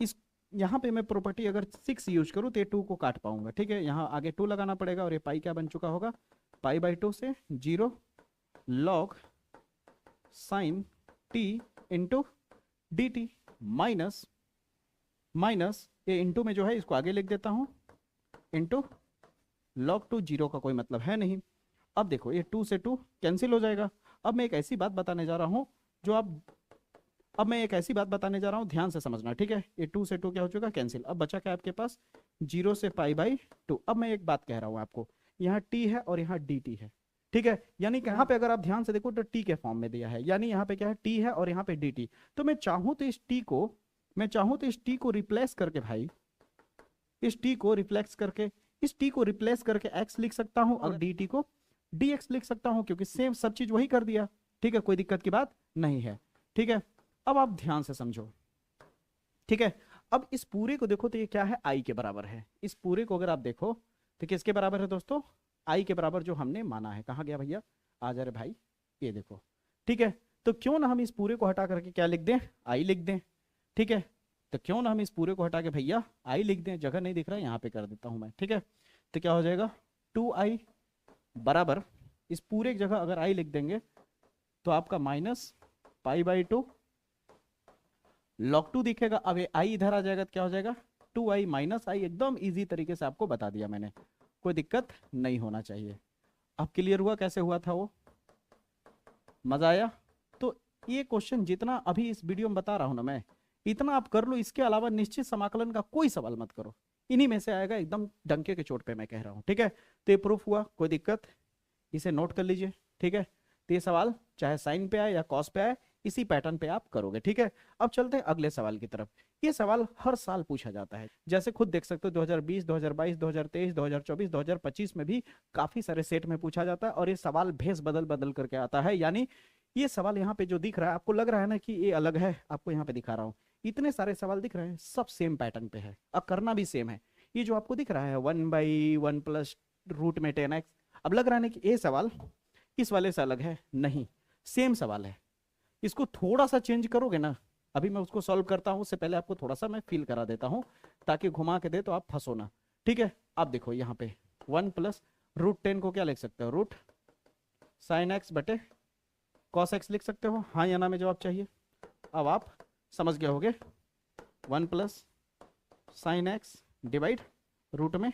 इस यहाँ पे मैं प्रॉपर्टी अगर 6 यूज करूँ तो ये 2 को काट पाऊंगा, ठीक है। यहाँ आगे 2 लगाना पड़ेगा, और ये पाई क्या बन चुका होगा, π/2 से 0 log sign T into D T minus minus ये इंटू में जो है इसको आगे लिख देता हूँ, इंटू log 2, 0 का कोई मतलब है नहीं। अब देखो ये 2 से 2 कैंसिल हो जाएगा। अब मैं एक ऐसी बात बताने जा रहा हूँ जो आप, अब मैं एक ऐसी बात बताने जा रहा हूँ, ध्यान से समझना, ठीक है। ये 2 से 2 क्या हो चुका, कैंसिल। अब बचा क्या आपके पास, 0 से π/2। अब मैं एक बात कह रहा हूँ आपको, यहाँ t है और यहाँ dt है, ठीक है। यानी कि यहाँ पे अगर आप ध्यान से देखो तो t के फॉर्म में दिया है, यानी यहाँ पे क्या है t है और यहाँ पे dt। तो मैं चाहूँ तो इस t को रिप्लेस करके भाई, इस t को रिप्लेस करके, इस t को रिप्लेस करके x लिख सकता हूं, और dt को dx लिख सकता हूं, क्योंकि सेम सब चीज वही कर दिया, ठीक है। कोई दिक्कत की बात नहीं है, ठीक है। अब आप ध्यान से समझो, ठीक है। अब इस पूरे को देखो तो ये क्या है, i के बराबर है। इस पूरे को अगर आप देखो तो किसके बराबर है दोस्तों, i के बराबर जो हमने माना है। कहाँ गया भैया, आ जा रहे भाई, ये देखो, ठीक है। तो क्यों ना हम इस पूरे को हटा करके क्या लिख दें, i लिख दें, ठीक है। तो क्यों ना हम इस पूरे को हटा के भैया i लिख दें, जगह नहीं दिख रहा है यहाँ पे कर देता हूं मैं, ठीक है। तो क्या हो जाएगा 2i बराबर, इस पूरे की जगह अगर i लिख देंगे तो आपका माइनस π/2 log 2 दिखेगा। अब ये i इधर आ जाएगा तो क्या हो जाएगा 2i माइनस i। एकदम इजी तरीके से आपको बता दिया मैंने, कोई दिक्कत नहीं होना चाहिए। अब क्लियर हुआ कैसे हुआ था वो, मजा आया। तो ये क्वेश्चन जितना अभी इस वीडियो में बता रहा हूं ना मैं, इतना आप कर लो। इसके अलावा निश्चित समाकलन का कोई सवाल मत करो, इन्हीं में से आएगा, एकदम डंके के चोट पे मैं कह रहा हूं, ठीक है। तो ये प्रूफ हुआ, कोई दिक्कत, इसे नोट कर लीजिए, ठीक है। तो ये सवाल चाहे साइन पे आए या कॉस पे आए, इसी पैटर्न पे आप करोगे, ठीक है। अब चलते हैं अगले सवाल की तरफ। ये सवाल हर साल पूछा जाता है, जैसे खुद देख सकते हो 2020, 2022, 2023, 2024, 2025 में भी काफी सारे सेट में पूछा जाता है, और ये सवाल भेस बदल बदल करके आता है। यानी ये सवाल यहाँ पे जो दिख रहा है, आपको लग रहा है ना कि ये अलग है, आपको यहाँ पे दिखा रहा हूँ, इतने सारे सवाल दिख रहे हैं, सब सेम पैटर्न पे है और करना भी सेम है। ये जो आपको दिख रहा है 1/1 प्लस रूट में 10x, अब लग रहा है ना कि ये सवाल इस वाले से अलग है, नहीं, सेम सवाल है। इसको थोड़ा सा चेंज करोगे ना, अभी मैं उसको सॉल्व करता हूं, उससे पहले आपको थोड़ा सा मैं फील करा देता हूं ताकि घुमा के दे तो आप फंसो ना, ठीक है। आप देखो यहाँ पे 1 प्लस रूट 10 को क्या लिख सकते हो, रूट साइन एक्स बटे कॉस एक्स लिख सकते हो, हाँ या ना में जवाब चाहिए। अब आप समझ गए होगे, 1 plus sine x divide root में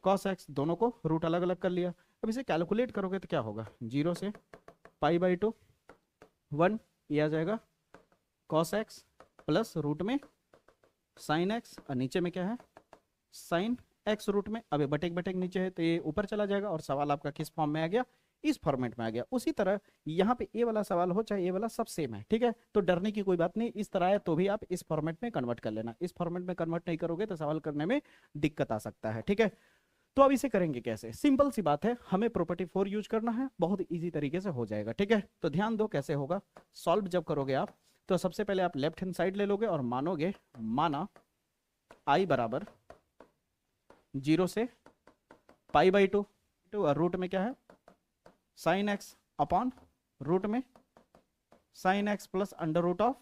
कॉस एक्स, दोनों को रूट अलग अलग कर लिया। अब इसे कैलकुलेट करोगे तो क्या होगा, 0 से π/2 1 ये आ जाएगा कॉस एक्स प्लस रूट में साइन एक्स, और नीचे में क्या है साइन एक्स रूट में। अब ये बटेक बटेक नीचे है तो ये ऊपर चला जाएगा, और सवाल आपका किस फॉर्म में आ गया, इस फॉर्मेट में आ गया। उसी तरह यहाँ पे ये वाला सवाल हो चाहे ये वाला, सब सेम है, ठीक है। तो डरने की कोई बात नहीं, इस तरह है तो भी आप इस फॉर्मेट में कन्वर्ट कर लेना। इस फॉर्मेट में कन्वर्ट नहीं करोगे तो सवाल करने में दिक्कत आ सकता है, ठीक है। तो अब इसे करेंगे कैसे, सिंपल सी बात है, हमें प्रॉपर्टी 4 यूज करना है, बहुत इजी तरीके से हो जाएगा, ठीक है। तो ध्यान दो कैसे होगा। सॉल्व जब करोगे आप तो सबसे पहले आप लेफ्ट हैंड साइड ले लोगे और मानोगे, माना i बराबर 0 से π/2, रूट में क्या है साइन एक्स अपॉन रूट में sine x plus under root of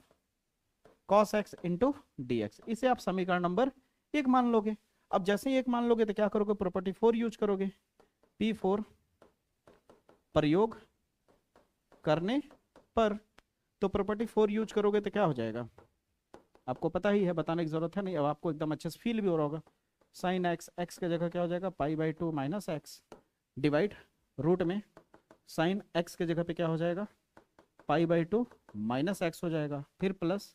cos x into dx। इसे आप समीकरण नंबर 1 मान लोगे। अब जैसे ही 1 मान लोगे तो क्या करोगे, प्रॉपर्टी 4 यूज करोगे, P4 प्रयोग करने पर, तो प्रॉपर्टी 4 यूज करोगे तो क्या हो जाएगा, आपको पता ही है, बताने की जरूरत है नहीं, अब आपको एकदम अच्छे से फील भी हो रहा होगा। साइन एक्स, एक्स की जगह क्या हो जाएगा pi by 2 minus x, divide root में साइन एक्स की जगह पे क्या हो जाएगा पाई बाई 2 माइनस एक्स हो जाएगा, फिर प्लस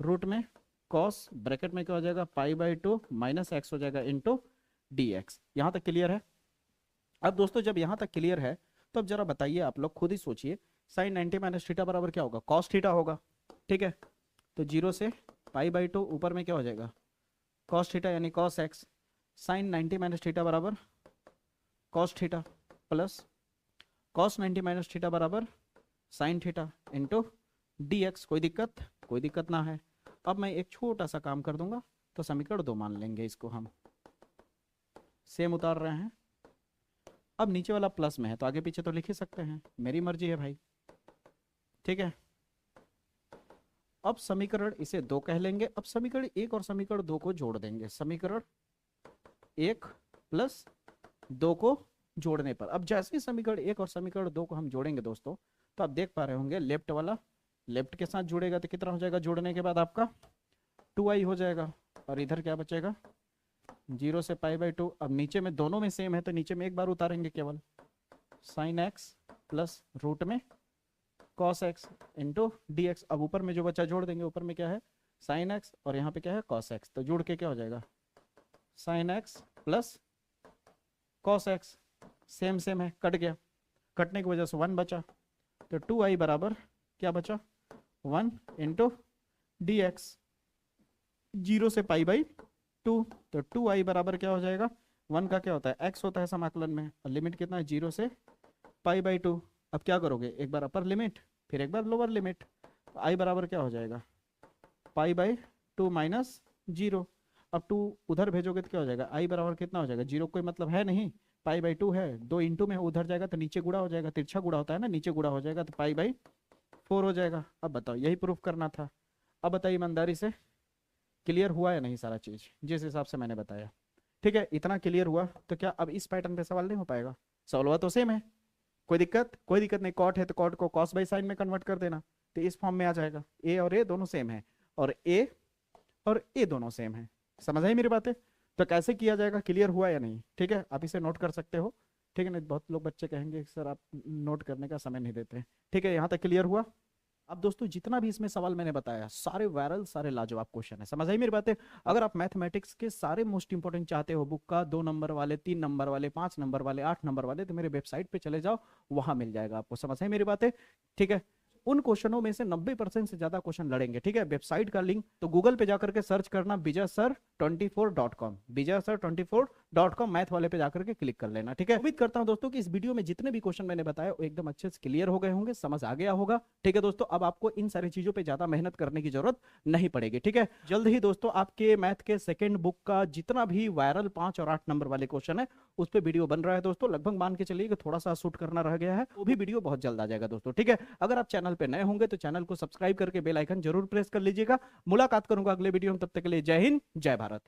रूट में कॉस ब्रैकेट में क्या हो जाएगा पाई बाई 2 माइनस एक्स हो जाएगा इंटू डी एक्स। यहाँ तक क्लियर है? अब दोस्तों जब यहाँ तक क्लियर है तो अब जरा बताइए, आप लोग खुद ही सोचिए, साइन 90 माइनस थीटा बराबर क्या होगा कॉस थीटा होगा, ठीक है। तो 0 से पाई बाई 2 ऊपर में क्या हो जाएगा कॉस थीटा यानी cos x, sine 90 minus theta बराबर cos theta, plus cos 90 minus theta बराबर sine theta into d x. कोई दिक्कत? कोई दिक्कत ना है। अब मैं एक छोटा सा काम कर दूंगा, तो समीकरण 2 मान लेंगे, इसको हम सेम उतार रहे हैं। अब नीचे वाला प्लस में है तो आगे पीछे तो लिख ही सकते हैं, मेरी मर्जी है भाई, ठीक है। अब समीकरण इसे 2 कह लेंगे। अब समीकरण 1 और समीकरण 2 को जोड़ देंगे, समीकरण 1 प्लस 2 को जोड़ने पर, अब जैसे ही समीकरण 1 और समीकरण 2 को हम जोड़ेंगे दोस्तों, तो आप देख पा रहे होंगे लेफ्ट वाला लेफ्ट के साथ जुड़ेगा तो कितना हो जाएगा जोड़ने के बाद आपका 2i हो जाएगा, और इधर क्या बचेगा 0 से पाई बाई 2। अब नीचे में दोनों में सेम है तो नीचे में एक बार उतारेंगे केवल, साइन एक्स प्लस रूट में cos x into d x. अब ऊपर में जो बच्चा जोड़ देंगे, ऊपर में क्या है साइन एक्स और यहाँ पे क्या है कॉस एक्स, तो जुड़ के क्या हो जाएगा sign x plus cos x, same same है, कट गया, कटने की वजह से 1 बचा, तो 2i बराबर क्या बचा 1 इंटू डी एक्स, 0 से पाई बाई 2, तो 2i बराबर क्या हो जाएगा 1 का क्या होता है x होता है समाकलन में, और लिमिट कितना है 0 से पाई बाई 2। अब क्या करोगे, एक बार अपर लिमिट फिर एक बार लोअर लिमिट, तो i बराबर क्या हो जाएगा पाई बाई 2 माइनस 0। अब 2 उधर भेजोगे तो क्या हो जाएगा i बराबर कितना हो जाएगा 0, कोई मतलब है नहीं, पाई बाई 2 है, 2 इंटू में उधर जाएगा तो नीचे गुड़ा हो जाएगा, तिरछा गुड़ा होता है ना, नीचे गुड़ा हो जाएगा तो पाई बाई 4 हो जाएगा। अब बताओ यही प्रूफ करना था। अब बताइए ईमानदारी से क्लियर हुआ या नहीं सारा चीज जिस हिसाब से मैंने बताया, ठीक है। इतना क्लियर हुआ तो क्या अब इस पैटर्न पे सवाल नहीं हो पाएगा, सवाल हुआ तो सेम है, कोई दिक्कत? कोई दिक्कत नहीं। कॉट है तो कॉट को कॉस बाई साइन में कन्वर्ट कर देना, तो इस फॉर्म में आ जाएगा, ए और ए दोनों सेम है, और ए दोनों सेम है। समझ आई मेरी बातें? तो कैसे किया जाएगा, क्लियर हुआ या नहीं? ठीक है, आप इसे नोट कर सकते हो, ठीक है। नहीं बहुत लोग बच्चे कहेंगे सर आप नोट करने का समय नहीं देते, ठीक है। यहाँ तक क्लियर हुआ? अब दोस्तों जितना भी इसमें सवाल मैंने बताया सारे वायरल सारे लाजवाब क्वेश्चन है, समझ आई मेरी बातें? अगर आप मैथमेटिक्स के सारे मोस्ट इंपोर्टेंट चाहते हो बुक का, 2 नंबर वाले, 3 नंबर वाले, 5 नंबर वाले, 8 नंबर वाले, तो मेरे वेबसाइट पे चले जाओ, वहां मिल जाएगा आपको। समझ आई मेरी बातें? ठीक है। उन क्वेश्चनों में से 90% से ज्यादा क्वेश्चन लड़ेंगे, ठीक है। वेबसाइट का लिंक तो गूगल पे जाकर के सर्च करना vijaysir24.com, vijaysir24.com, मैथ वाले पे जाकर के क्लिक कर लेना, ठीक है। उम्मीद करता हूं दोस्तों कि इस वीडियो में जितने भी क्वेश्चन मैंने बताया वो एकदम अच्छे से क्लियर हो गए होंगे, समझ आ गया होगा, ठीक है दोस्तों। अब आपको इन सारी चीजों पे ज्यादा मेहनत करने की जरूरत नहीं पड़ेगी, ठीक है। जल्द ही दोस्तों आपके मैथ के सेकेंड बुक का जितना भी वायरल 5 और 8 नंबर वाले क्वेश्चन है उस पर वीडियो बन रहा है दोस्तों। लगभग मान के चलिए कि थोड़ा सा शूट करना रह गया है, वो भी वीडियो बहुत जल्द आ जाएगा दोस्तों, ठीक है। अगर आप चैनल पे नए होंगे तो चैनल को सब्सक्राइब करके बेल आइकन जरूर प्रेस कर लीजिएगा। मुलाकात करूंगा अगले वीडियो में, तब तक के लिए जय हिंद जय भारत।